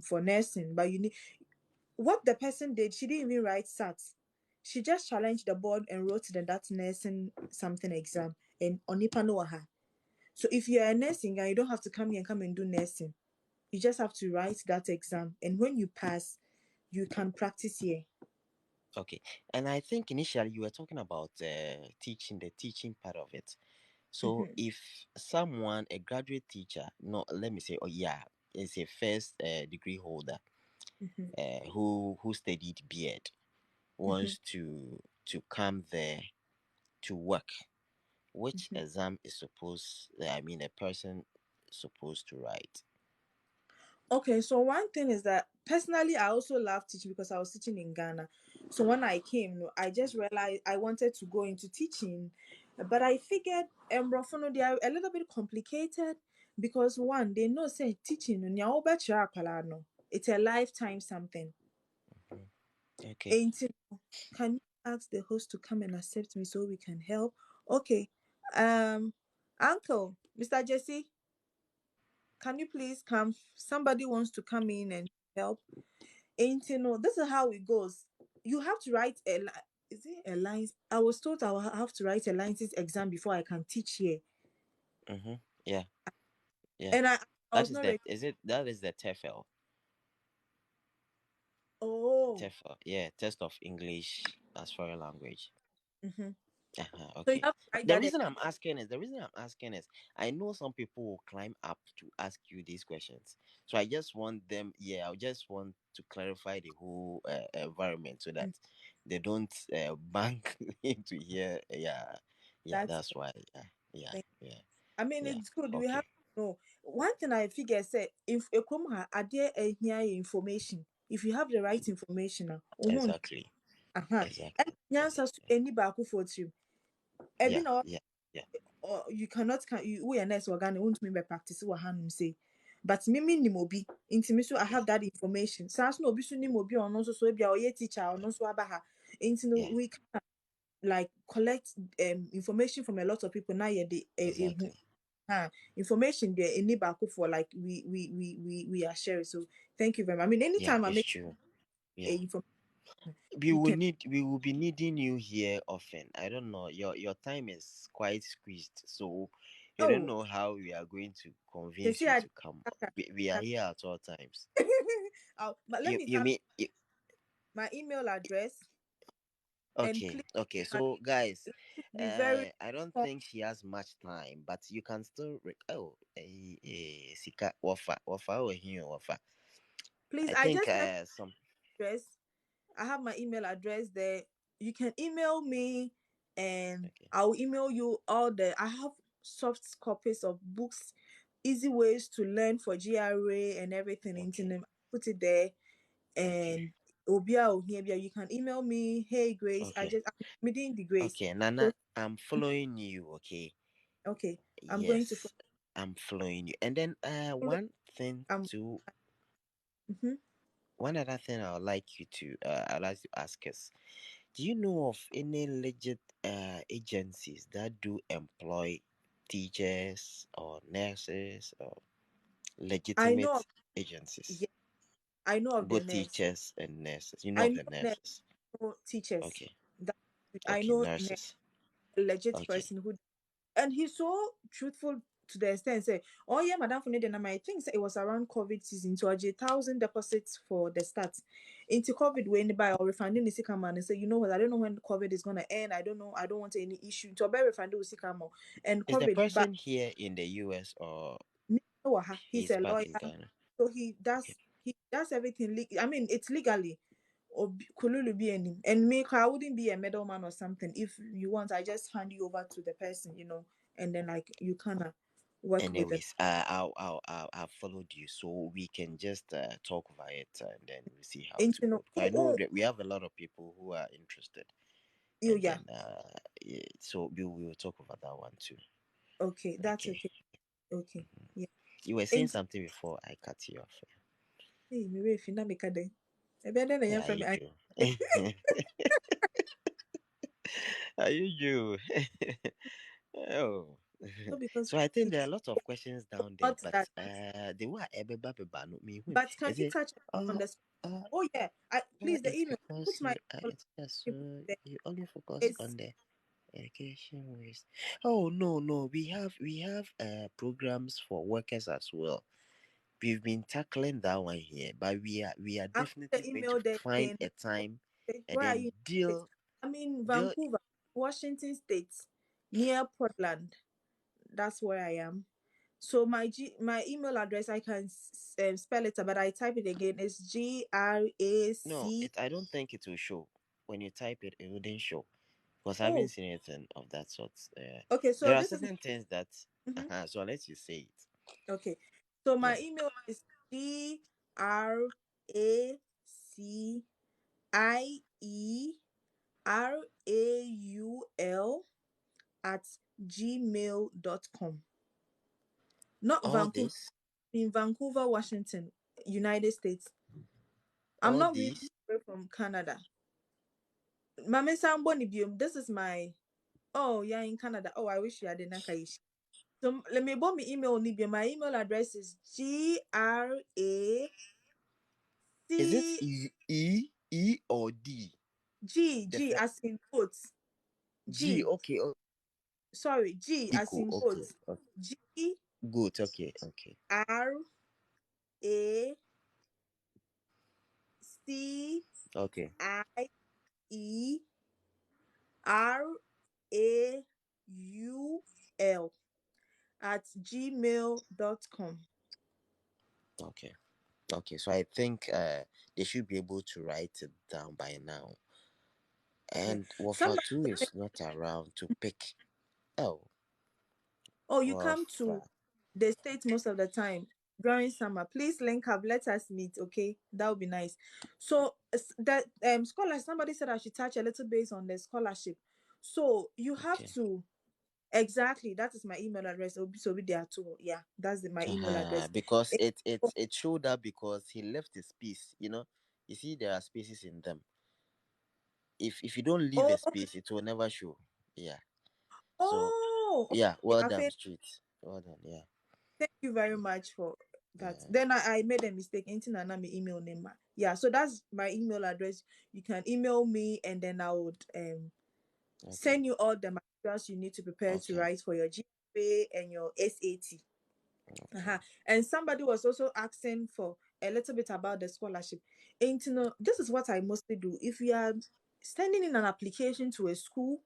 S4: for nursing, but you need what the person did. She didn't even write SAT. She just challenged the board and wrote that nursing something exam and onipa no aha. So if you are a nursing guy, you don't have to come here and do nursing. You just have to write that exam, and when you pass, you can practice here.
S3: Okay, and I think initially you were talking about the teaching part of it. So if someone, a graduate teacher, no, let me say, is a first degree holder, who studied B.Ed, wants to come there to work, which exam is a person supposed to write?
S4: Okay, so one thing is that personally, I also love teaching because I was teaching in Ghana. So when I came, I just realized I wanted to go into teaching, but I figured they are a little bit complicated because one, they know say teaching it's a lifetime something.
S3: Okay.
S4: Can you ask the host to come and accept me so we can help? Okay. Uncle, Mr. Jesse, can you please come? Somebody wants to come in and help. This is how it goes. You have to write is it a lines? I was told I will have to write a lines exam before I can teach here.
S3: Yeah.
S4: And I was not ready.
S3: That is the TEFL?
S4: Oh.
S3: TEFL, yeah, test of English as foreign language.
S4: So
S3: Okay.
S4: you have to write
S3: The
S4: that
S3: reason I'm asking is I know some people will climb up to ask you these questions. So I just want them, I just want to clarify the whole environment so that they don't bank into here. That's why.
S4: I mean,
S3: Yeah.
S4: it's good.
S3: Okay.
S4: We have to know. One thing I figure say if a information, if you have the right information,
S3: Exactly. Exactly.
S4: any back for you.
S3: Yeah.
S4: Or you cannot we are nice organ won't me by practice what hanum say. But me nimobi intimacy I have that information. Sans no be soon mobi or no so be our teacher or no so abaha. We can like collect information from a lot of people now the
S3: Exactly.
S4: information there any back for like we are sharing. So thank you very much. I mean anytime I make
S3: true.
S4: information
S3: We will be needing you here often. I don't know. Your time is quite squeezed, so you don't know how we are going to convince you to come. We are here at all times.
S4: But let me my email address.
S3: Okay. So guys, I don't think she has much time, but you can still Sika wafa here wafa.
S4: Please, I think some address. I have my email address there. you can email me, and
S3: Okay.
S4: I'll email you I have soft copies of books, easy ways to learn for GRA and everything.
S3: Okay.
S4: Put it there,
S3: Okay.
S4: and you can email me. Hey Grace, I'm
S3: Okay.
S4: meeting the Grace.
S3: Okay, Nana, I'm following you. Okay.
S4: Okay, I'm going to
S3: Yes, I'm following you. And then
S4: follow. Mhm.
S3: one other thing I would like you to I'd like to ask us. Do you know of any legit agencies that do employ teachers or nurses or
S4: I know
S3: legitimate
S4: of,
S3: agencies?
S4: yeah, I know of the
S3: Both
S4: nurse.
S3: teachers and nurses. You know
S4: I
S3: of
S4: know
S3: the
S4: nurse,
S3: nurses.
S4: know teachers.
S3: Okay.
S4: That I
S3: Okay,
S4: know nurse,
S3: nurses.
S4: a legit
S3: Okay.
S4: person who, and he's so truthful to the extent say, oh yeah, Madam Funede, I think it was around COVID season, so I did 1,000 deposits for the start. Into COVID when by or refunding the sick man and say, you know what, I don't know when COVID is gonna end. I don't know, I don't want any issue. To be refunded with sick and
S3: Is the
S4: COVID, but
S3: person here in the US or
S4: he's
S3: he's
S4: a
S3: back
S4: lawyer,
S3: in Ghana?
S4: so
S3: Okay.
S4: he does everything. I mean, it's legally. Or Kululu be any, and me, I wouldn't be a middleman or something. If you want, I just hand you over to the person, and then like you kind of work with them.
S3: Anyways, I've followed you, so we can just talk over it and then we see how
S4: And
S3: to go. I know that we have a lot of people who are interested, and
S4: yeah,
S3: then so we will talk over that one too.
S4: okay, that's
S3: Okay.
S4: okay. Okay, yeah.
S3: You were saying
S4: And
S3: something before I cut you off.
S4: hey, me if you not make a day.
S3: Yeah, you do. You do. Oh.
S4: so because
S3: So I think
S4: he
S3: there are a lot of questions down there,
S4: not
S3: but
S4: that.
S3: they were ebeba no me.
S4: But can
S3: Is
S4: you
S3: it?
S4: touch on
S3: Uh,
S4: the?
S3: uh,
S4: Oh yeah, please the
S3: it's
S4: email.
S3: because
S4: Put my email.
S3: it's just
S4: Put there.
S3: you only focus
S4: It's
S3: on the education waste. Oh no, we have programs for workers as well. We've been tackling that one here, but we are
S4: I put
S3: definitely
S4: the
S3: going to
S4: email there
S3: find
S4: again.
S3: a time and
S4: Where are
S3: then
S4: you? I'm in
S3: deal.
S4: Vancouver, Washington State, near Portland. That's where I am. So my email address, I can spell it, but I type it again. It's
S3: No,
S4: GRAC.
S3: I don't think it will show. When you type it, it wouldn't show because I haven't
S4: Oh,
S3: seen anything of that sort.
S4: okay. So
S3: There are
S4: this is
S3: certain things that.
S4: mhm.
S3: So I'll let you say it.
S4: Okay. So my
S3: Yeah.
S4: email is GRACIERAUL@gmail.com. Not
S3: All
S4: Vancouver,
S3: this,
S4: in Vancouver, Washington, United States. I'm
S3: all
S4: not really
S3: these.
S4: from Canada. Mame Samboni Bium, this is my, oh yeah, in Canada. Oh, I wish you had a Nakaish. So let me bomb me email Nibia. My email address is GRAC
S3: Is it E or D? The
S4: G
S3: first
S4: as in quotes.
S3: G.
S4: G.
S3: Okay.
S4: Sorry, G as
S3: Equal.
S4: in
S3: Okay.
S4: quotes. G
S3: Good. Okay.
S4: R A C
S3: Okay.
S4: I E R A U L @gmail.com.
S3: Okay. So I think they should be able to write it down by now.
S4: Yeah.
S3: And Wafa
S4: Somebody
S3: 2 is not around to pick. Oh,
S4: you come to
S3: Wafa.
S4: the States most of the time during summer. Please link up, let us meet, okay? That would be nice. So that scholarship, somebody said I should touch a little bit on the scholarship. So you have
S3: Okay.
S4: to exactly, that is my email address. So be there too. Yeah, that's my email address.
S3: Because it showed up because he left his space. You see there are spaces in them. If you don't leave
S4: Oh,
S3: a space, it will never show. Yeah. So
S4: okay.
S3: yeah, well
S4: I
S3: done,
S4: think
S3: street. Well done. Yeah.
S4: thank you very much for that.
S3: Yeah.
S4: Then I made a mistake. Anything and my email name. Yeah, so that's my email address. You can email me and then I would
S3: Okay.
S4: send you all the materials you need to prepare to
S3: Okay.
S4: write for your GPA and your SAT.
S3: Okay.
S4: And somebody was also asking for a little bit about the scholarship. And this is what I mostly do. If you are sending in an application to a school,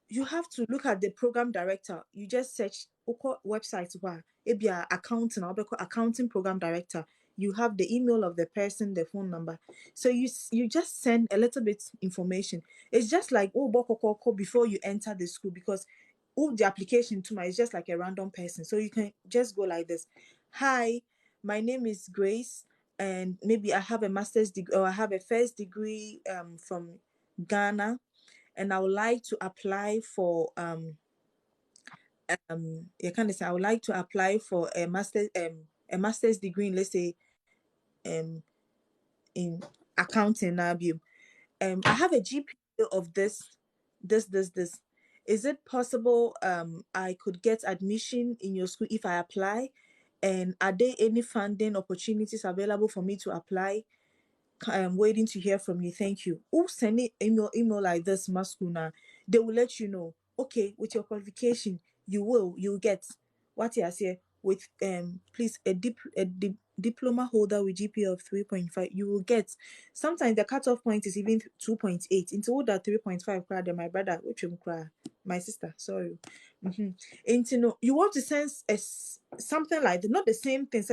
S4: you have to look at the program director. You just search website where accounting program director. you have the email of the person, the phone number. So you just send a little bit information. It's just like bokoko before you enter the school, because the application to my is just like a random person. So you can just go like this: hi, my name is Grace, and maybe I have a master's degree, or I have a first degree from Ghana, and I would like to apply for you kind of say I would like to apply for a master's degree in, let's say, in accounting. I have a GPA of this. Is it possible I could get admission in your school if I apply? And are there any funding opportunities available for me to apply? I'm waiting to hear from you. Thank you. Oh, send it email like this, Maskuna. They will let you know. Okay, with your qualification, you'll get what you say with please a diploma holder with GPA of 3.5. You will get, sometimes the cutoff point is even 2.8. Into that 3.5 crowd, my brother, which my sister, sorry. Into you want to send something like not the same thing,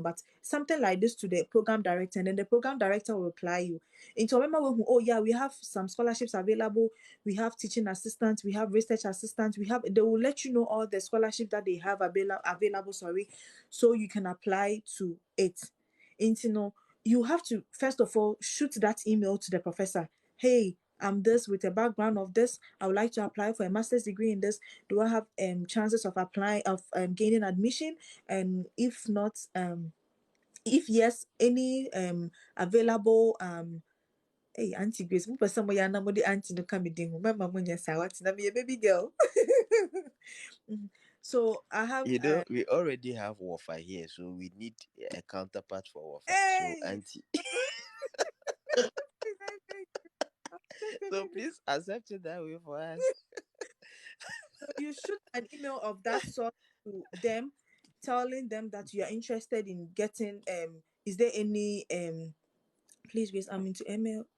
S4: but something like this to the program director, and then the program director will reply you. Into remember, oh yeah, we have some scholarships available, we have teaching assistants, we have research assistants, they will let you know all the scholarships that they have available, so you can apply to it. Into you have to first of all shoot that email to the professor. Hey, I'm this with a background of this. I would like to apply for a master's degree in this. Do I have chances of applying, of gaining admission? And if not, if yes, any available hey, Auntie Grace, who person mo yana mo the auntie no come din. Remember mo nya sa what na me a baby girl. So I have
S3: We already have Wafa here, so we need a counterpart for Wafa. So
S4: hey.
S3: auntie, so please accept it that way for us.
S4: So you shoot an email of that sort to them, telling them that you are interested in getting is there any please Grace, I'm into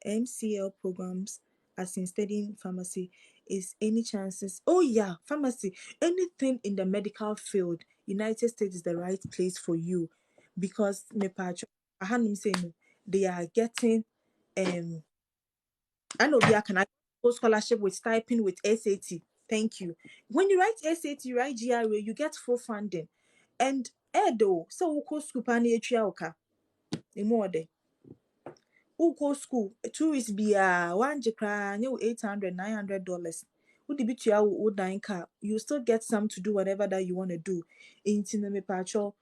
S4: MCL programs as in studying pharmacy. Is any chances? Oh yeah, pharmacy. Anything in the medical field, United States is the right place for you, because me patch I had saying they are getting I know they can go scholarship with stipend with SAT. Thank you. When you write SAT, you write GRA, you get full funding. And Edo, so we call school pani etriaoka. More there. Uko school, tourist be one jekra, $800-900. Would be to your old car, you still get some to do whatever that you want to do. In Tiname Pacho,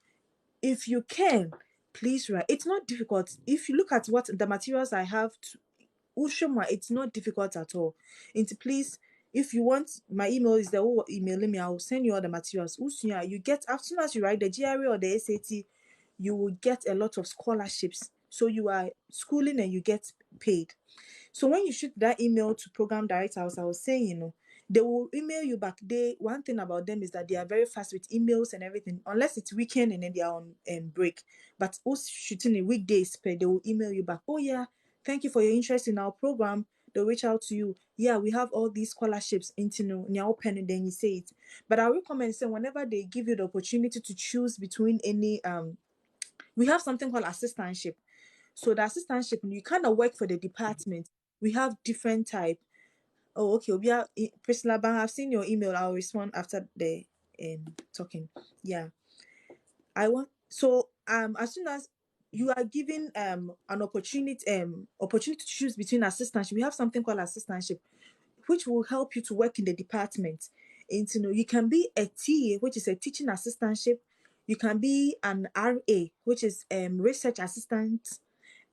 S4: if you can, please write. It's not difficult. If you look at what the materials I have to Ushoma, it's not difficult at all. And please, if you want, my email is the emailing me. I'll send you all the materials. Usunya, you get, as soon as you write the GRA or the SAT, you will get a lot of scholarships. So you are schooling and you get paid. So when you shoot that email to program director, as I was saying, they will email you back. One thing about them is that they are very fast with emails and everything, unless it's weekend and then they are on break. But us shooting in weekdays, they will email you back. Oh yeah, thank you for your interest in our program. They'll reach out to you. Yeah, we have all these scholarships into your pen, and then you say it. But I recommend saying whenever they give you the opportunity to choose between any we have something called assistantship. So the assistantship, you kind of work for the department. We have different type. Oh, okay. Priscilla Bang, I've seen your email. I'll respond after the talking. Yeah. As soon as you are given an opportunity to choose between assistantship, we have something called assistantship, which will help you to work in the department. And you can be a TA, which is a teaching assistantship. You can be an RA, which is research assistant.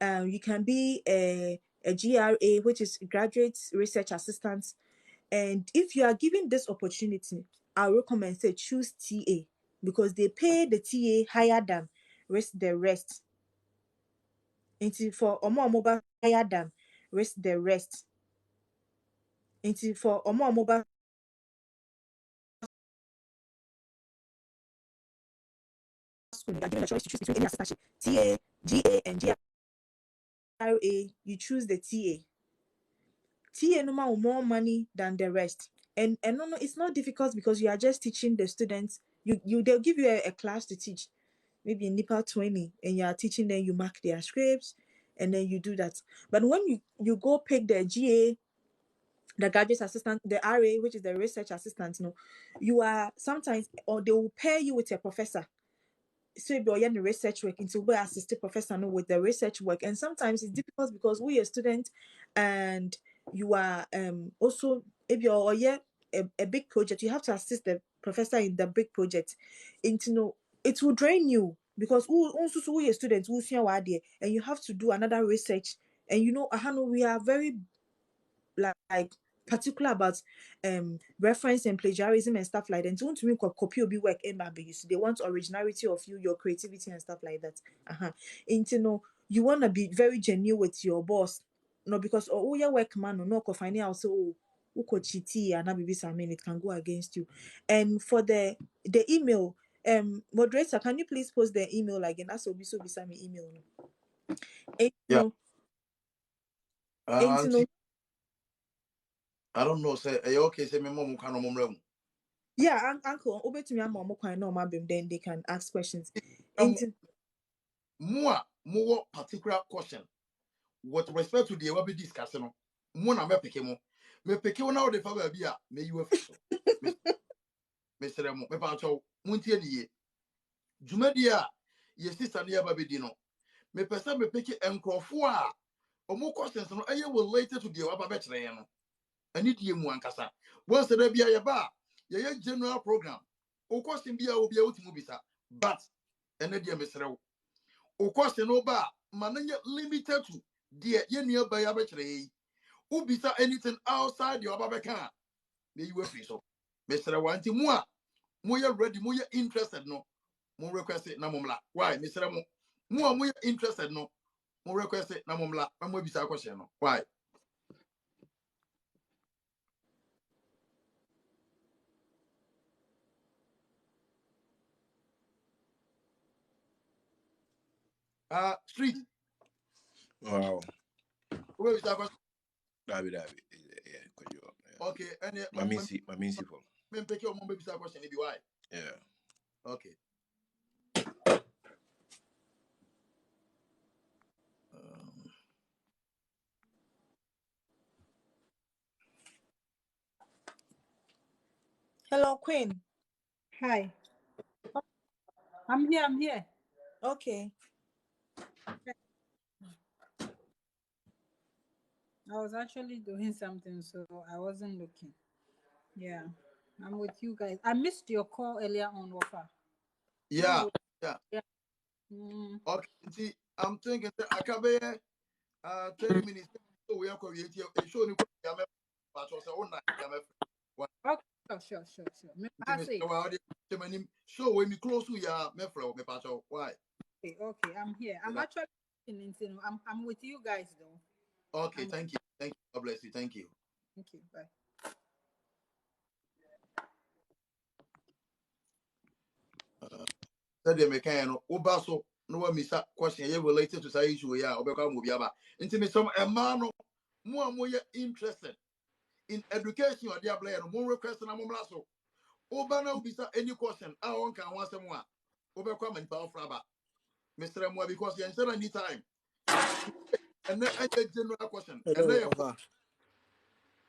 S4: You can be a GRA, which is graduate research assistant. And if you are given this opportunity, I recommend say choose TA, because they pay the TA higher than the rest. And for mobile higher than the rest. And for mobile school, you are given a choice to choose between any assistantship, TA, GA, and GRA. You choose the TA. TA no more money than the rest. And no, it's not difficult, because you are just teaching the students. They'll give you a class to teach. maybe in NIPA 20, and you are teaching them, you mark their scripts, and then you do that. But when you go pick the GA, the graduate assistant, the RA, which is the research assistant, you are sometimes, or they will pair you with a professor. So if you're the research work into where assist the professor with the research work, and sometimes it's difficult because we are student, and you are also, if you're a big project, you have to assist the professor in the big project. Into it will drain you because also we are students who see our idea, and you have to do another research, and we are very like particular about reference and plagiarism and stuff like that. And to me, copy will be work in so they want originality of you, your creativity and stuff like that. And you want to be very genuine with your boss, no, because your work man no finding out so chiti and it can go against you. And for the email, moderator, can you please post the email again? That's will be so beside me email.
S1: Yeah. I don't know. Say, are you okay? Say, my mom can no.
S4: Yeah, uncle, over to me, I'm then they can ask questions.
S1: More particular question with respect to the what we discussing. More na me peke mo. Me peke wo na wo de fa ba bia me you afiso. Me sere mo me pa cho muntie die. Dwumadi a ye sister na ba bedi no. Me pese me peke enkrofo a omo questions no eye related to the what ba be kire no. Ani die mu ankasa. Once there bia ye ba ye general program. O question bia obi a utimu bisa. But ene die me sere wo. O question no ba mananya limited to the ye nua ya be kire yi. Ubisa anything outside your babeka. May you free so. Mr. Wanti mua. Moya ready, moya interested no. Mo request it na mumla. Why, Mr. Mo? Moya interested no. Mo request it na mumla. Mo bisa question no. Why? Street.
S6: Wow.
S1: Where is that question?
S6: David. Yeah, could you?
S1: Okay, and
S6: my missy for.
S1: Me pick your mom bisa question maybe why?
S6: Yeah.
S1: Okay.
S4: Hello, Queen.
S7: Hi. I'm here.
S4: Okay.
S7: I was actually doing something, so I wasn't looking. Yeah. I'm with you guys. I missed your call earlier on, Wafa.
S1: Yeah.
S7: Mm.
S1: Okay. See, I'm thinking that I can be 30 minutes. So we are creating a show. But also all night.
S7: Okay. Sure. I say.
S1: So when we close to your mefro, me pacho, why?
S7: Okay, I'm here. I'm actually listening. I'm with you guys though.
S1: Okay, thank you. God bless you. Thank you.
S7: Thank you. Bye.
S1: Said me can Ubaso no one miss question related to say issue ya obeka mo biaba. Nti me some emano mo interested in education or dia no mo request na mo mlaso. Oba na ubisa any question I won kan ho asem a obeka man pa ofraba. Mr. Mo because you instead any time. And then I general question. And then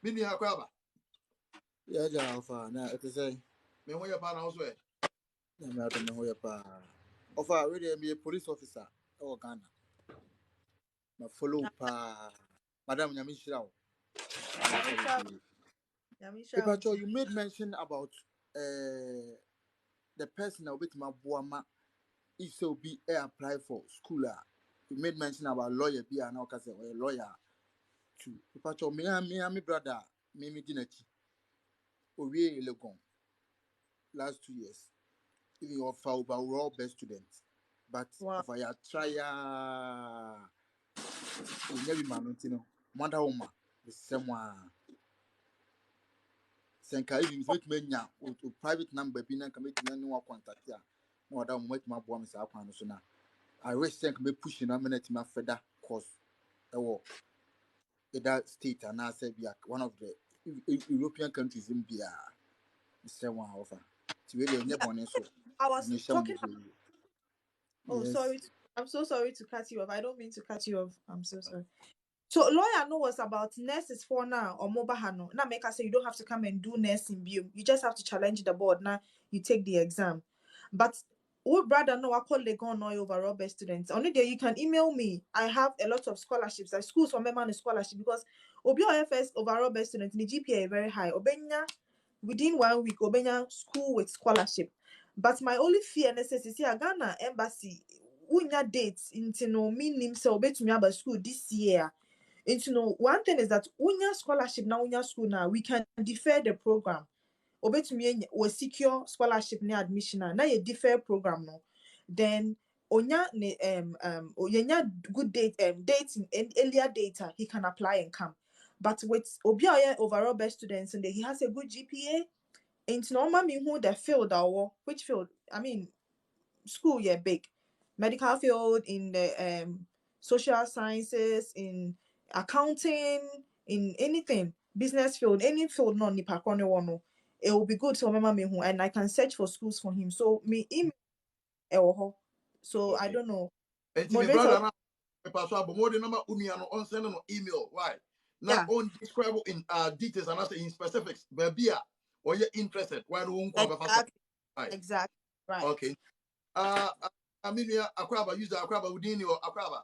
S1: mini akwaba.
S8: Yeah, Alpha. Now, if you say,
S1: Me ho ya pa na also
S8: I'm not going to pa. Of already be a police officer. Oh, Ghana. My follow pa. Madam Yamishra. You made mention about the person that with my boama if so be apply for school. You made mention about lawyer be an occasion or a lawyer too. Pacho, me brother, me dinati. Owe Legon. Last 2 years. Even your overall best students. But if I try never man, mother woman, the same one. Senka even make menya to private number be na commit no contact ya. No other make my boy Mr. Akwan so na. I wish senka me push na minute my further course. Ewo that state and I said be one of the European countries in Bia. The same one offer. To really never so.
S4: I was talking. Oh,
S8: Yes.
S4: sorry. I'm so sorry to cut you off. I don't mean to cut you off. I'm so sorry. So lawyer know was about nurses for now or mobile hano. Now make us say you don't have to come and do nursing view. You just have to challenge the board. Now you take the exam. But what brother know I call Legon no overall best students. Only there you can email me. I have a lot of scholarships. Like schools for member scholarship because Obi FS overall best student the GPA very high. Obenya within 1 week, Obenya school with scholarship. But my only fear necessity Ghana embassy unya dates into no meaning so bet me about school this year. And one thing is that unya scholarship now unya school now we can defer the program. Obetumi was secure scholarship near admission now you defer program no. Then onya ne oyenya good date dating and earlier data he can apply and come. But with Obi overall best students and he has a good GPA. And normal me who the field or which field I mean school yeah big medical field in the social sciences in accounting in anything business field any field no nipa kwane wono it will be good to remember me who and I can search for schools for him so me email so I
S1: Okay.
S4: don't know
S1: And my
S4: moderator
S1: brother, now, Pastor, but more than number uniano on sending an email. Why? Now
S4: yeah
S1: on describe in details and also in specifics. Baby, or you're interested. Why don't you
S4: exactly
S1: Right.
S4: exactly right
S1: Okay. Amelia Akraba, use the Akraba within your Akraba.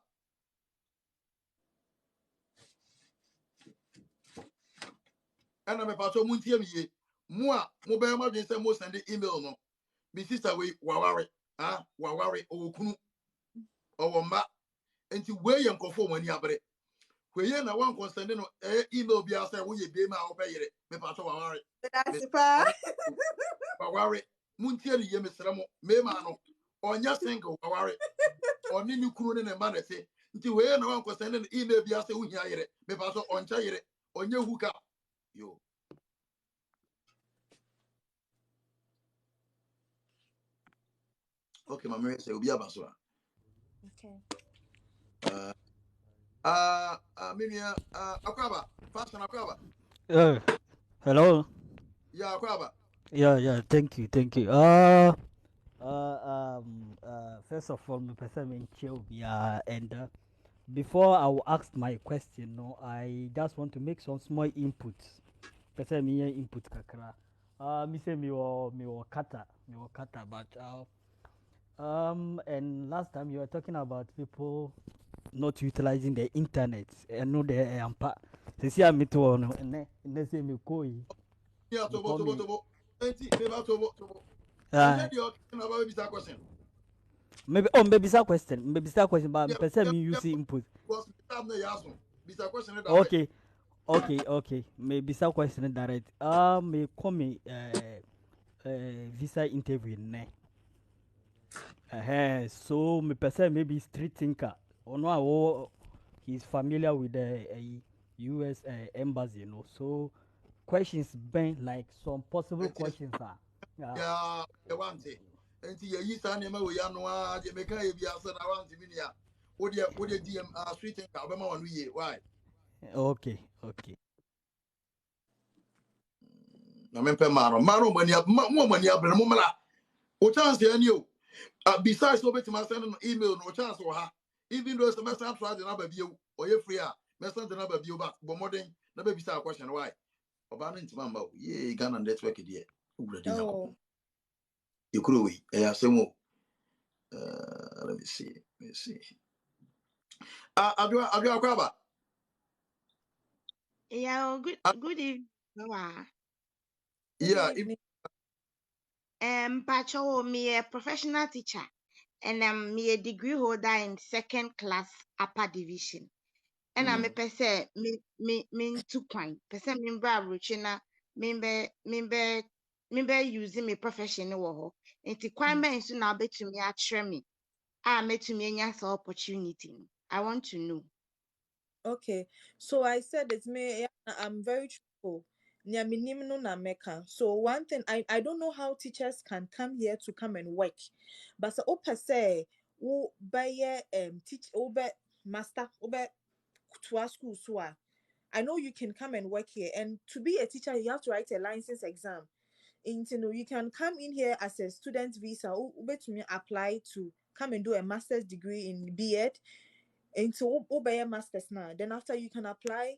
S1: And I'm a pastor Muntiam ye. Moi, mobile emergency say most send the email no. My sister we wawari. Wawari o kunu o wamba. And to where you conform when you have it. Where you na one consent no email be outside we be ma obey it. Me pastor wawari.
S4: that's super
S1: Wawari. Muntiam ye Mr. Me mano. Onya single wawari. Oni ni kunu ne man say. Nti where na one consent no email be outside we hear it. Me pastor oncha yere. Onye huka. Yo. Okay, my Mary say obi abaso.
S4: okay
S1: Minia, Akraba, fashion Akraba.
S9: Hello.
S1: Yeah, Akraba.
S9: Yeah. Thank you. First of all, my person in chill. Yeah, and before I will ask my question, no, I just want to make some small inputs. Person me input kakra. Me say me or kata, but and last time you were talking about people not utilizing the internet and no the They see me to and they say me koi.
S1: Yeah,
S9: They call me.
S1: Tobo. Enti, maybe Tobo. And
S9: Uh,
S1: then you're about this question.
S9: maybe some question.
S1: Yeah,
S9: But person
S1: yeah,
S9: me
S1: yeah.
S9: use input.
S1: Because I'm the Yasun. This question direct.
S9: Okay. Maybe some question direct. Me come visa interview ne. So me person maybe street thinker. Or no, he's familiar with the U.S. Embassy, you know. So questions been like some possible
S1: Enti,
S9: questions are.
S1: yeah, the one thing. Enti, yeah, you say name we anwa, je meka e bi asa na want minia. Wo de DM street and Alabama one we why?
S9: Okay.
S1: Na mempe maro mani abre mo mala. O chance any o. Besides no bet send an email no chance or ha. Even though semester I'm trying to number view or you free message the number view back but more than never be a question why. Obana intimamba ye Ghana network here.
S4: oh
S1: You could we same let me see. Adwa Akwaba.
S10: Yeah, good evening. Noah.
S4: good
S1: Yeah,
S4: evening
S10: Pacho, me a professional teacher, and me a degree holder in second class upper division. And I'm a person me to point. Person me bra ruchina me using me profession wo. Nti kwan men so na betumi atre me. Metumi anya so opportunity. I want to know.
S4: okay so I said it's me yeah, I'm very truthful Nya minim no na meka. So one thing I don't know how teachers can come here to come and work. But so opa say wo buy teach obe master obe to school so I know you can come and work here and to be a teacher you have to write a license exam. You can come in here as a student visa to apply to come and do a master's degree in B.Ed. Into obey master's now. Then after you can apply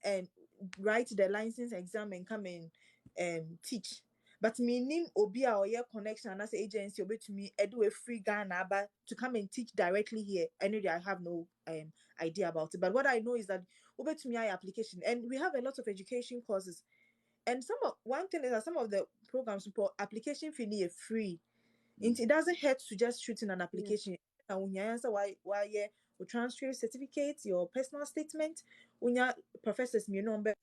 S4: and write the license exam and come and teach. But meaning obia or your connection and as agency obey to me do a free Ghana but to come and teach directly here. I know that I have no idea about it. But what I know is that obey to me application, and we have a lot of education courses. And one thing is that some of the programs support application fee free. It doesn't hurt to just shoot in an application. When you answer why your transcript certificate, your personal statement, when your professors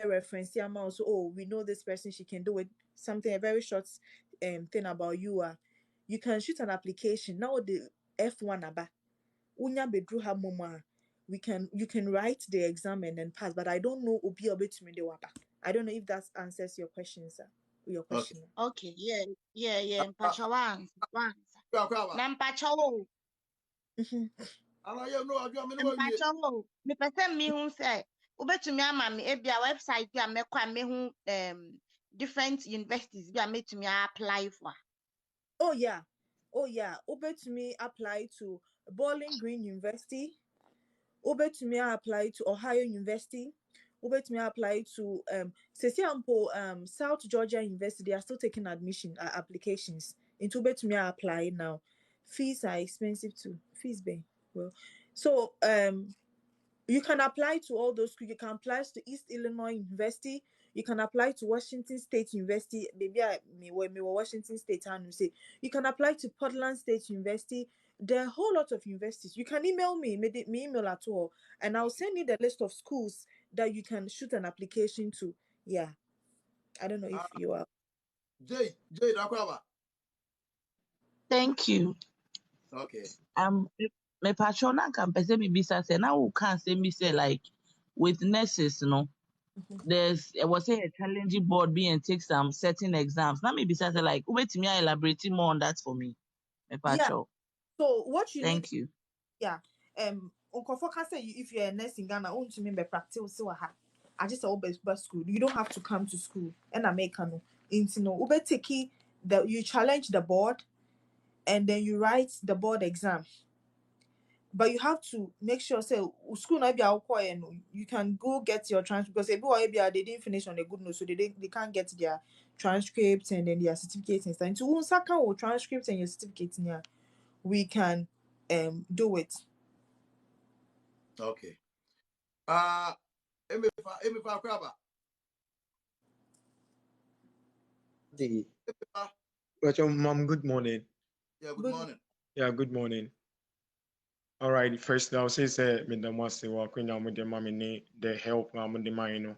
S4: reference also, oh, we know this person, she can do it, something a very short thing about you. You can shoot an application. Now the F1 aba. Unya bedru ha moma. You can write the exam and then pass, but I don't know obi obetumi de waba. I don't know if that answers your question, sir. Your question.
S10: Okay, yeah. Mpacha once.
S1: Kwaba.
S10: Na mpacha wo.
S1: Ala ye no adwa me no wie.
S10: Mpacha wo. Me pese me hu say obetumi ama me e bia website bia me kwa me hu different universities bia metumi apply for.
S4: Oh yeah. Obetumi apply to Bowling Green University. Obetumi apply to Ohio University. Obetumi apply to South Georgia University. They are still taking admission applications. Into Obetumi apply now. Fees are expensive too. Fees be well. So you can apply to all those schools. You can apply to East Illinois University. You can apply to Washington State University. Maybe me Washington State and say you can apply to Portland State University. There are a whole lot of universities. You can email me email at all, and I'll send you the list of schools that you can shoot an application to. Yeah, I don't know if you are.
S1: Jay, Dakwaba.
S11: Thank you.
S1: Okay.
S11: Me patron na can person me bisa say now we can say me say like with nurses, was a challenging board being take some certain exams. Now maybe say like wait me elaborating more on that for me. Me patron.
S4: Yeah. So what you
S11: Thank you.
S4: Yeah. Uncle can say if you're a nurse in Ghana, to me practice so I just say best school. You don't have to come to school. And I make no ube take you challenge the board and then you write the board exam. But you have to make sure say school not be you can go get your transcript because they didn't finish on a good note, so they can't get their transcripts and then their certificates and stuff. So second transcripts and your certificates here, we can do it.
S1: Okay. Emifa Kwaba.
S12: Mom, good morning.
S1: Yeah, good morning.
S12: Yeah, good morning. All right, first I'll say me the most work when I'm with the mommy the help I'm with the mind.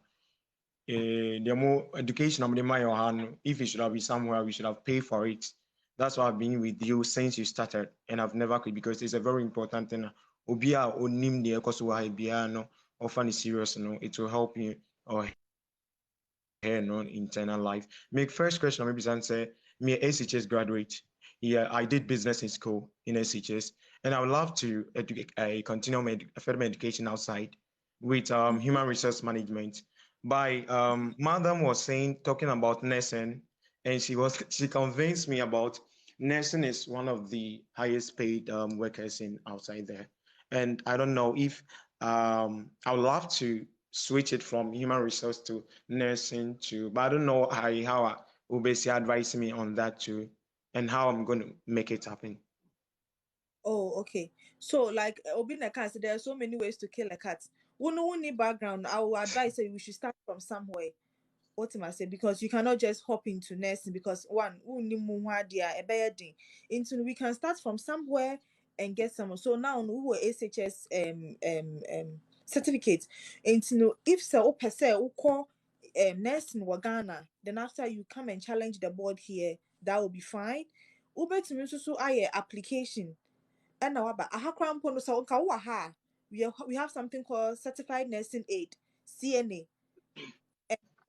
S12: The more education I'm with the mind, if it should have been somewhere, we should have paid for it. That's why I've been with you since you started, and I've never quit because it's a very important thing. Obia onim the ekosuwa ibia no often is serious it will help you or her internal life. Make first question maybe say me SHS graduate. Yeah, I did business in school in SHS, and I would love to continue further education outside with human resource management. By Madam was talking about nursing, and she convinced me about nursing is one of the highest paid workers in outside there. And I don't know if I would love to switch it from human resource to nursing too, but I don't know how Ubesi advised me on that too, and how I'm going to make it happen.
S4: Oh, okay. So like Obina Cat, there are so many ways to kill a cat. One background, I will advise that we should start from somewhere. What am I saying? Because you cannot just hop into nursing because we can start from somewhere and get someone. So now we were SHS certificate. Into if so per se nursing Ghana, then after you come and challenge the board here, that will be fine. Ube to me so application. And now we have something called certified nursing aid, CNA.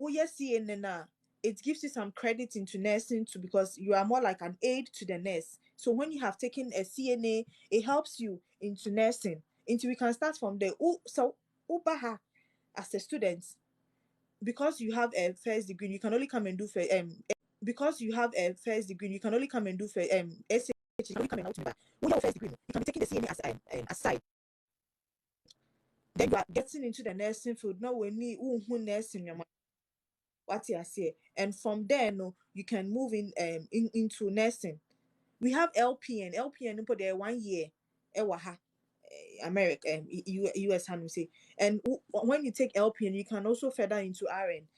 S4: CNA, it gives you some credit into nursing too because you are more like an aid to the nurse. So when you have taken a CNA, it helps you into nursing. We can start from there. So Ubaha as a student, because you have a first degree, you can only come and do you can come out to your first degree. You can be taking the CNA aside. Then you are getting into the nursing field. Now we need nursing your what you say, and from there, no, you can move into nursing. We have LPN. LPN put there 1 year. America, US, how say. And when you take LPN, you can also further into RN.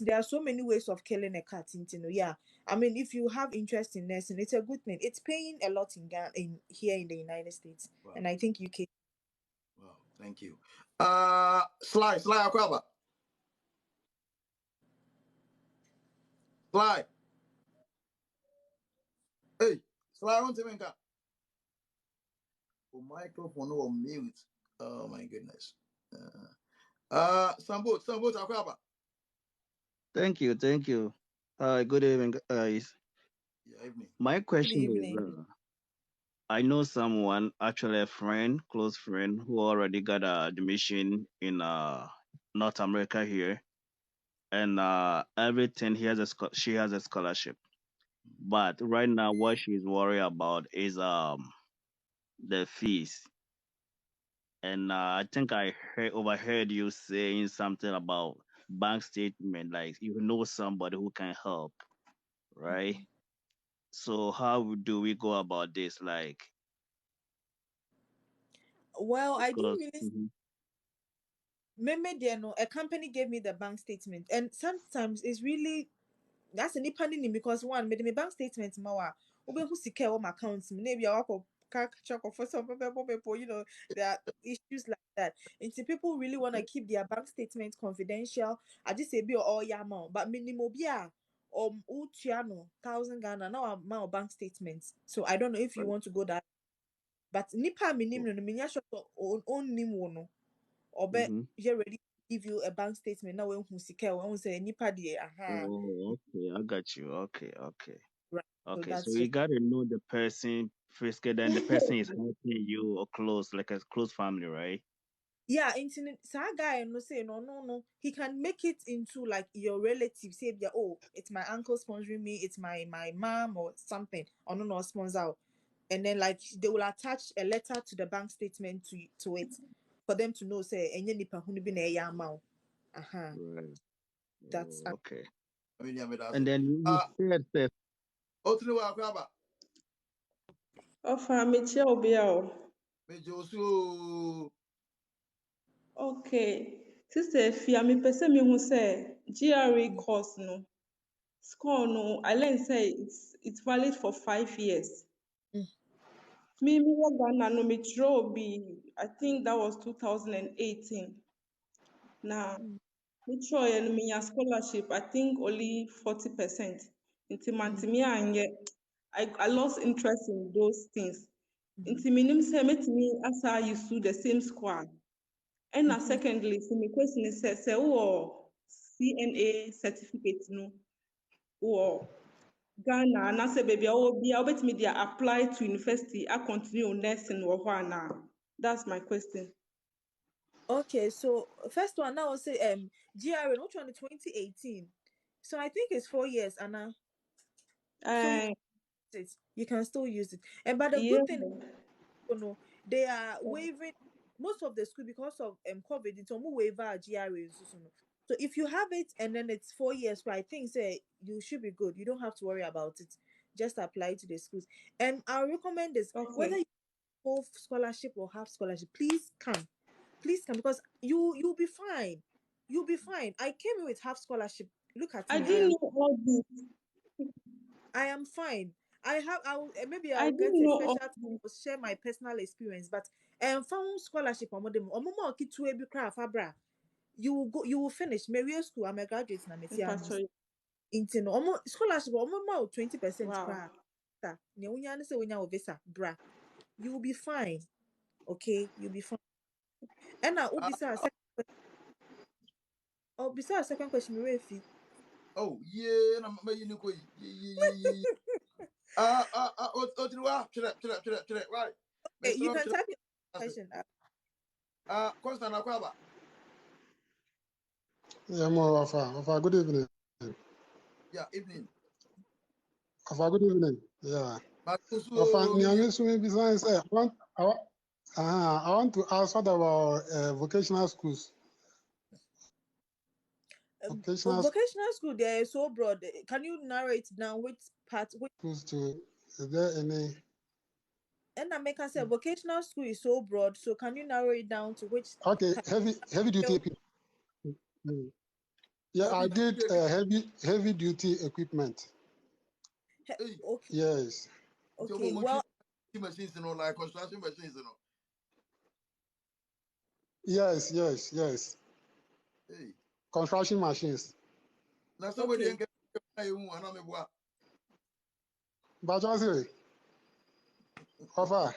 S4: There are so many ways of killing a cat. Yeah, I mean, if you have interest in nursing, it's a good thing. It's paying a lot here in the United States,
S1: Wow.
S4: and I think UK.
S1: Wow, thank you. Sly Akwaba. Sly. Hey, Sly, want to make a microphone on mute. Oh my goodness. Sambo Akwaba.
S13: Thank you. Good evening, guys.
S1: Yeah, evening.
S13: My
S4: Good
S13: question
S4: evening.
S13: is, I know someone, actually a friend, close friend, who already got admission in North America here, and everything she has a scholarship. But right now, what she's worried about is the fees. And I think I overheard you saying something about bank statement, like you know somebody who can help, right? So how do we go about this? Like,
S4: Well, I didn't
S13: because
S4: really. Maybe a company gave me the bank statement, and sometimes it's really that's a nipping because one made me bank statement mawa ube who seek my accounts maybe I walk check for some people, there are issues like that. And so people really want to keep their bank statement confidential. I just say be all yama, but minimum bia utiano 1,000 Ghana now my bank statements. So I don't know if you want to go that, but nipa minimum no minya shop own name or bet you ready to give you a bank statement now when who seek when say nipa de aha.
S13: Oh, okay, I got you. Okay.
S4: Right. So
S13: So
S4: that's
S13: you
S4: just
S13: gotta know the person first, then the person is helping you or close, like a close family, right?
S4: yeah, internet guy no say no. He can make it into like your relative. Say yeah, oh, it's my uncle sponsoring me, it's my mom or something, or no sponsor. And then like they will attach a letter to the bank statement to it for them to know say any nipa who be na ya amount.
S13: Right.
S4: That's
S13: Oh, okay.
S1: I mean, yeah,
S13: And then you said that.
S1: Otunu Akwaba.
S14: Ọfa mechie obia o.
S1: Mejosu.
S14: Okay. Sister Efia, me pese me hu say GRE course no. Score no, I learn say it's valid for 5 years. Me work Ghana no me draw be I think that was 2018. Now me try and me a scholarship I think only 40%. Nti mantimi anye I lost interest in those things. Nti minim say metimi asa use the same score. And secondly, so my question is say CNA certificate no or Ghana and I say baby I will be able to apply to university I continue nursing or now. That's my question.
S4: Okay, so first one now say GRN which one in 2018. So I think it's 4 years, Anna. So you can still use it. And but the good thing, they are waiving most of the school because of COVID. It's almost waiver GRA. So if you have it and then it's 4 years, I think say you should be good. You don't have to worry about it. Just apply to the schools. And I recommend this whether you have scholarship or half scholarship, please come because you'll be fine. You'll be fine. I came in with half scholarship. Look at me.
S14: I didn't know all this.
S4: I am fine. Maybe
S14: I
S4: I'll get
S14: didn't
S4: a
S14: know
S4: special
S14: all
S4: time to share my personal experience. But found scholarship on them. Fabra. You will finish. Mary school. I'm a graduate na
S14: this.
S4: Intino. Scholarship 20%
S14: Wow.
S4: visa, bra. You will be fine. Okay, you'll be fine. And now besides second question, Refi.
S1: Oh yeah, na me you ko yeah. Right.
S4: Okay, you can type your question.
S1: Constant Akwaba.
S15: Yeah, more Afa, good evening.
S1: Yeah, evening.
S15: Afa, good evening. Yeah.
S1: But
S15: Besides, I want to ask what about vocational schools?
S4: Vocational school, they are so broad. Can you narrow it down? Which part? Which?
S15: Schools too. Is there any?
S4: And I make us say vocational school is so broad. So can you narrow it down to which?
S15: Okay, heavy duty. Yeah, I did heavy duty equipment.
S4: Okay.
S15: Yes.
S4: Okay. Well.
S1: Machines, like construction machines,
S15: Yes.
S1: Hey.
S15: Construction machines.
S1: Now somebody can get a
S15: But just offer.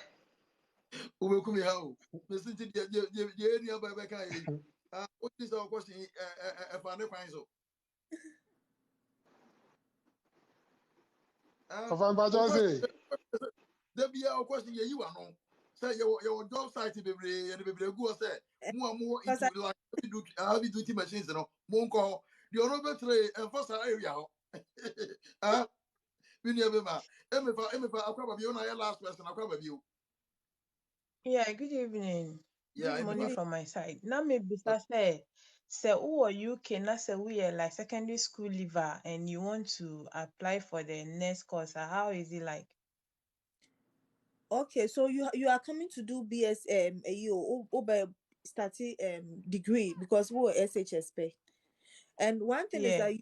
S1: Ubekumi how? Listen to the area by Bekai. What is our question? If I find so. There be our question. You are no. Say your job site be and be go say more into like heavy duty machines. No, Monko. The honorable and first area. Ah, we never ma. I'll come you on last person. I'll come with you.
S16: Yeah, good evening.
S1: Yeah,
S16: Good morning from my side. Now maybe say who are UK na say we are like secondary school leaver and you want to apply for the next course. How is it like?
S4: Okay, so you are coming to do BS study degree because we were SHSP. And one thing is that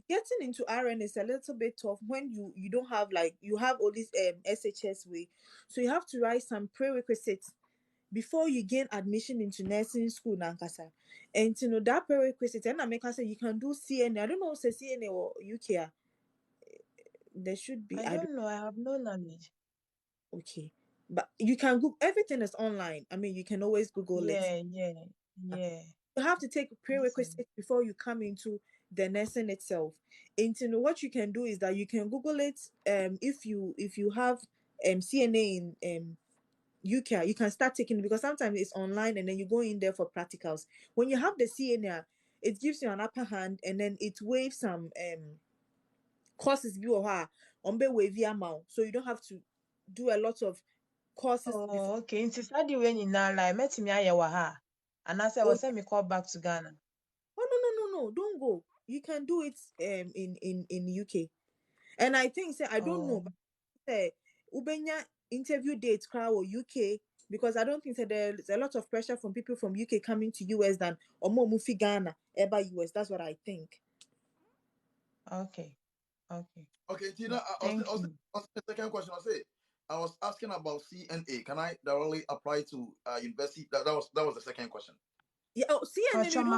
S4: getting into RN is a little bit tough when you don't have you have all this SHS way. So you have to write some prerequisites before you gain admission into nursing school Nankasa. And that prerequisite and I make us say you can do CNA. I don't know say CNA or UK. There should be.
S16: I don't know. I have no knowledge.
S4: Okay. But you can Google, everything is online. I mean, you can always Google it.
S16: Yeah.
S4: You have to take prerequisites before you come into the nursing itself. And what you can do is that you can Google it. If you have CNA in UK, you can start taking it because sometimes it's online and then you go in there for practicals. When you have the CNA, it gives you an upper hand and then it waives some courses so you don't have to do a lot of courses.
S16: Oh, okay. Into study when you now like met me and I said, well, send me call back to Ghana.
S4: Oh no, don't go. You can do it in UK. And I think I don't know, but say Ubenya interview dates crowd or UK because I don't think there's a lot of pressure from people from UK coming to US than more Mufi Ghana ever US. That's what I think.
S16: Okay.
S1: Tina, the second question I was asking about CNA. Can I directly apply to university? That was the second question.
S4: Yeah, CNA you don't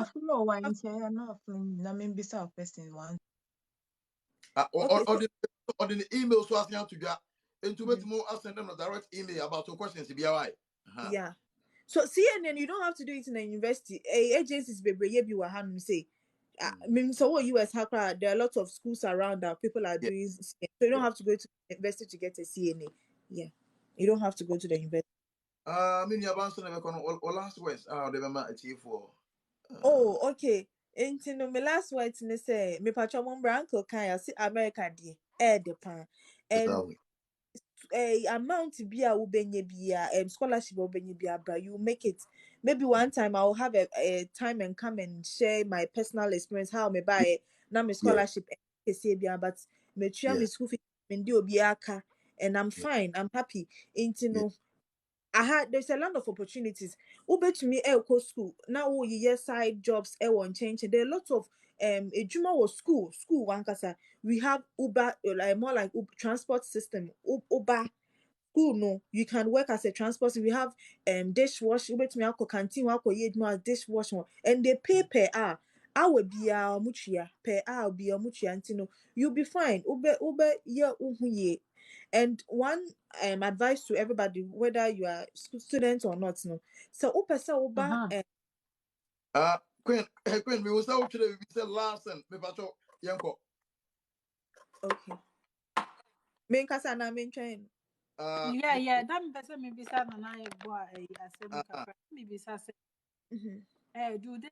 S1: on the email so asking to get into more send them a direct email about your questions to be alright.
S4: Yeah. So CNN you don't have to do it in a university. Agencies be say so what US hacker there are a lot of schools around that people are doing so you don't have to go to the university to get a CNA. Yeah. You don't have to go to the university.
S1: I mean your answer never last words they remember achieve for
S4: oh okay. My last words ne say me patcho mon branco kan see America de the pan and amount to be a ubenye be scholarship ubenye be but you make it. Maybe one time I'll have a time and come and share my personal experience how me buy it now my scholarship but me try me school fee and I'm fine. I'm happy. There's a lot of opportunities. Ube to me school now year side jobs won't change. There are lots of Ejuma was school one kasa. We have Uber like more like Uber, transport system Uber school no you can work as a transport. We have dishwasher Ube to me canteen as dishwasher and they pay per hour. Hour be muchia per hour be muchia you'll be fine. Ube ye and one advice to everybody, whether you are student or not, no. So
S1: Queen, we will say we said last and me pacho yanko.
S4: Okay. Main kasa na main train.
S7: Yeah. That me person me bisa na na ebo asem kakra. Me bisa say. Do they?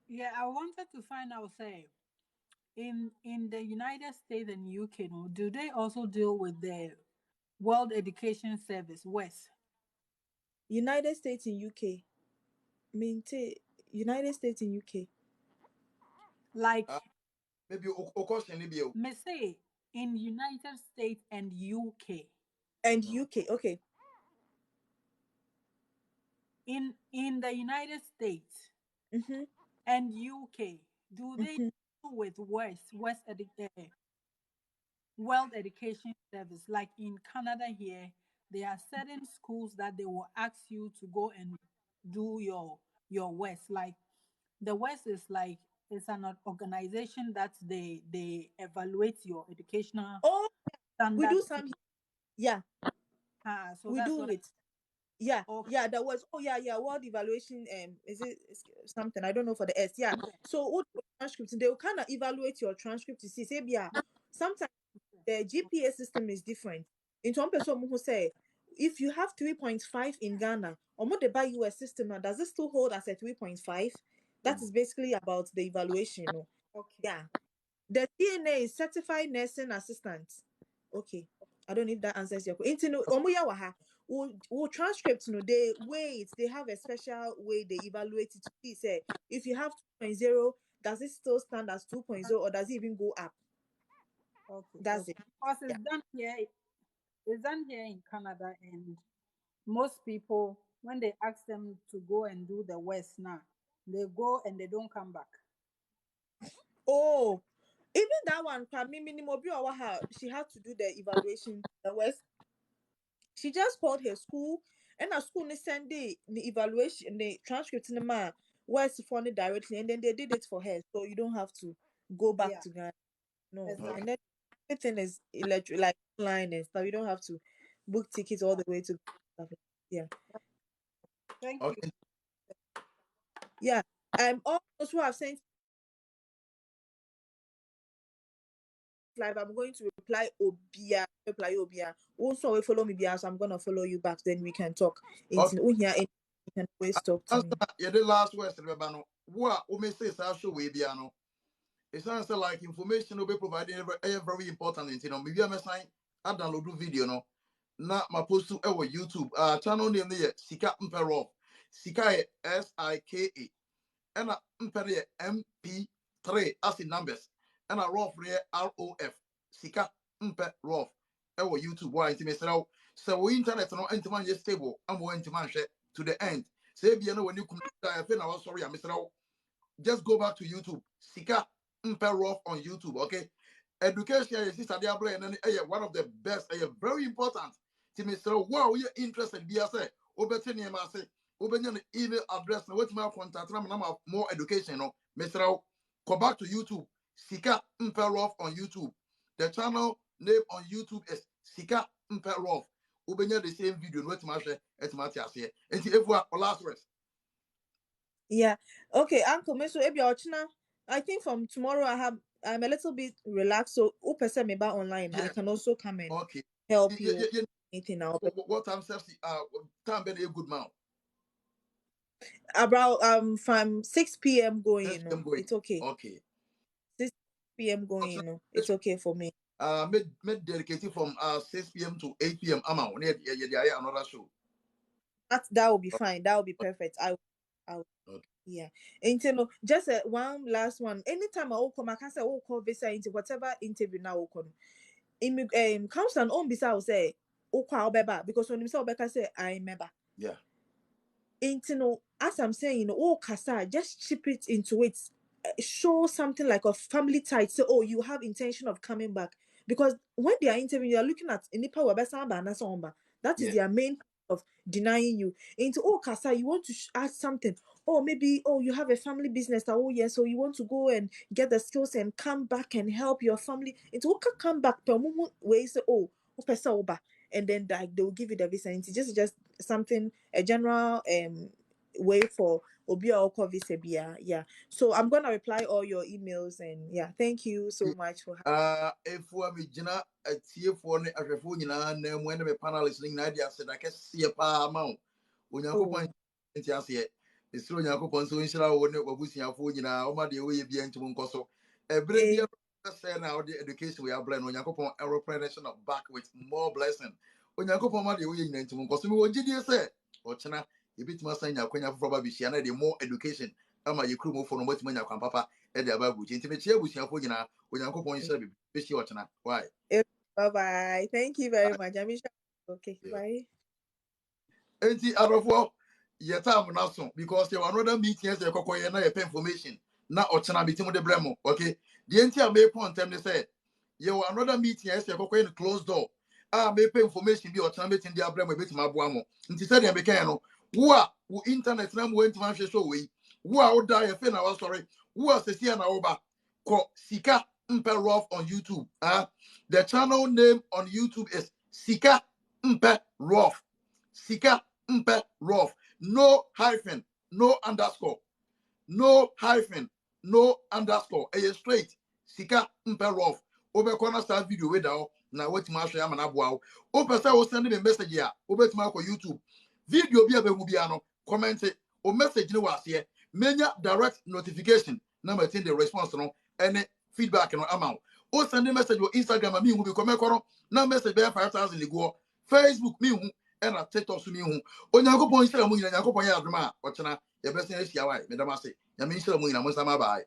S7: Yeah, I wanted to find out say in the United States and UK, no, do they also deal with the World Education Service, WES?
S4: United States in UK. United States in UK.
S7: Like
S1: Maybe o question ni bio.
S7: me say in United States and UK.
S4: And UK, okay.
S7: In the United States
S4: Mm-hmm.
S7: and UK, do they
S4: Mm-hmm.
S7: deal with World Education Service? Like in Canada here, there are certain schools that they will ask you to go and do your WES. Like the WES is like it's an organization that they evaluate your educational
S4: Oh, we do
S7: standards.
S4: some. Yeah,
S7: So
S4: we
S7: that's
S4: do
S7: what
S4: it. Yeah,
S7: okay.
S4: yeah, that was world evaluation. Is it something? I don't know for the S. Yeah. So what transcript they will kind of evaluate your transcript to see. Say, yeah, sometimes the GPS system is different. In some person who say if you have 3.5 in Ghana, or more the by US system, now does it still hold as a 3.5? That is basically about the evaluation. No?
S7: Okay.
S4: Yeah. The CNA is certified nursing assistant. Okay. I don't know if that answers your question. We'll transcript, they have a special way they evaluate it to see, say, if you have 2.0, does it still stand as 2.0 or does it even go up?
S7: Okay.
S4: That's it.
S7: Because it's done here in Canada, and most people, when they ask them to go and do the WES now, they go and they don't come back.
S4: Oh, even that one, she had to do the evaluation. The WES. She just called her school, and her school they send the evaluation, the transcript in the man WES for it directly, and then they did it for her, so you don't have to go back to Ghana. No,
S7: Exactly.
S4: and then everything is electric, like online and stuff. You don't have to book tickets all the way to stuff. Yeah.
S7: Thank
S1: Okay.
S7: you.
S4: Yeah. All those who have sent live, I'm going to reply Obia. Also, follow me, so I'm gonna follow you back. Then we can talk.
S1: Okay.
S4: You can always talk to me.
S1: Yeah, the last words no. What we may say show we be ano. It sounds like information will be provided very important. You know, maybe I'm saying I download video no. Na my post to our YouTube channel name there Sika Mpero. Sika SIKA. And Mpere MP3 as in numbers. And a rough ROF. Sika Mpe rough. Our YouTube why intimate so we internet no intimate just stable. I'm going to manage to the end. Say you know when you come I was sorry, I'm Mr. Just go back to YouTube. Sika Mpe rough on YouTube, okay? Education is sister Diablo and one of the best, very important. To Mr. Wow, you're interested. Be a say, Obetin say, Oben email address, what my contact number more education. No, Mr. Go back to YouTube. Sika Mpe on YouTube. The channel name on YouTube is Sika Mpe Obenya the same video. What my share at Matthias here. And if we are last words.
S4: Yeah. Okay, Uncle Meso Ebi I think from tomorrow I'm a little bit relaxed. So person me about online. Yeah. I can also come and help you. Anything now.
S1: What time time been a good man?
S4: About from 6 p.m. going,
S1: 6 p.m. going.
S4: It's okay.
S1: Okay.
S4: 6 p.m. going, It's okay for me.
S1: Made dedicated from 6 p.m. to 8 p.m. Another show.
S4: That will be fine. That will be perfect. I
S1: okay.
S4: Yeah. And just one last one. Anytime I will come, I can say call visa into whatever interview now will come. Comes and own visa will say because when you say I remember.
S1: Yeah.
S4: As I'm saying, Kasa, just chip it into it. Show something like a family tie. Say, you have intention of coming back. Because when they are interviewing, you are looking at that is their main of denying you. Into Kasa, you want to add something. Maybe you have a family business. So you want to go and get the skills and come back and help your family. Into come back where you say, and then like they will give you the visa. It's just something, a general way for Obia or visa. Yeah. So I'm gonna reply all your emails and thank you so much for
S1: if we jina a tie for ne ahwefo nyina na mu ne me panelists nyina dia se da kese pa ma wo onyankopon ntiase esiro onyankopon so nhyira wo ne wabusuafo nyina o ma de wo ye bia ntimo nkoso ebre bia Let's say now the education we are blessed. When Yakupon replenishing of back with more blessing. When Yakupon ma the way you into because we want GDS say or China a bit more saying Yakwenya for Baby Shiana the more education. Ama you crew for no much money papa at the Ababu. Intimate chair with Yakuna when Yakupon is a bit or China. Why?
S4: Bye-bye. Thank you very much. Okay, bye.
S1: Enti arofo your time now soon because there were another meeting as a cocoa na your information na ochana bitim de bremo okay the enti may point them they say you were another meeting as a cocoa in closed door may pay information be ochana bitim de bremo bitim abuamo nti say dem be kan no wo internet na mo enti man hwe so we wo die e fe na wa sorry wo asesi na wo ba ko sika mpe rough on YouTube the channel name on YouTube is Sika Mpe Rough. Sika Mpe Rough. No hyphen, no underscore. No hyphen, no underscore. Straight. Sika Mpe Rough. Obe kona start video with now. Na wait ma show ya mana boa. O pesa o send me message ya. Obe tuma ko YouTube. Video bi abe mu bia no. Comment it. O message ni was here. Menya direct notification. Na ma the response no. Any feedback no amount. O send a message on Instagram me who be comment kono na message be 5,000 ligo Facebook me who and a TikTok me who onyankopon Instagram mu nyina nyankopon ya adoma o chena ye be sen asia wai me dama se ya me Instagram mu nyina mo sama bai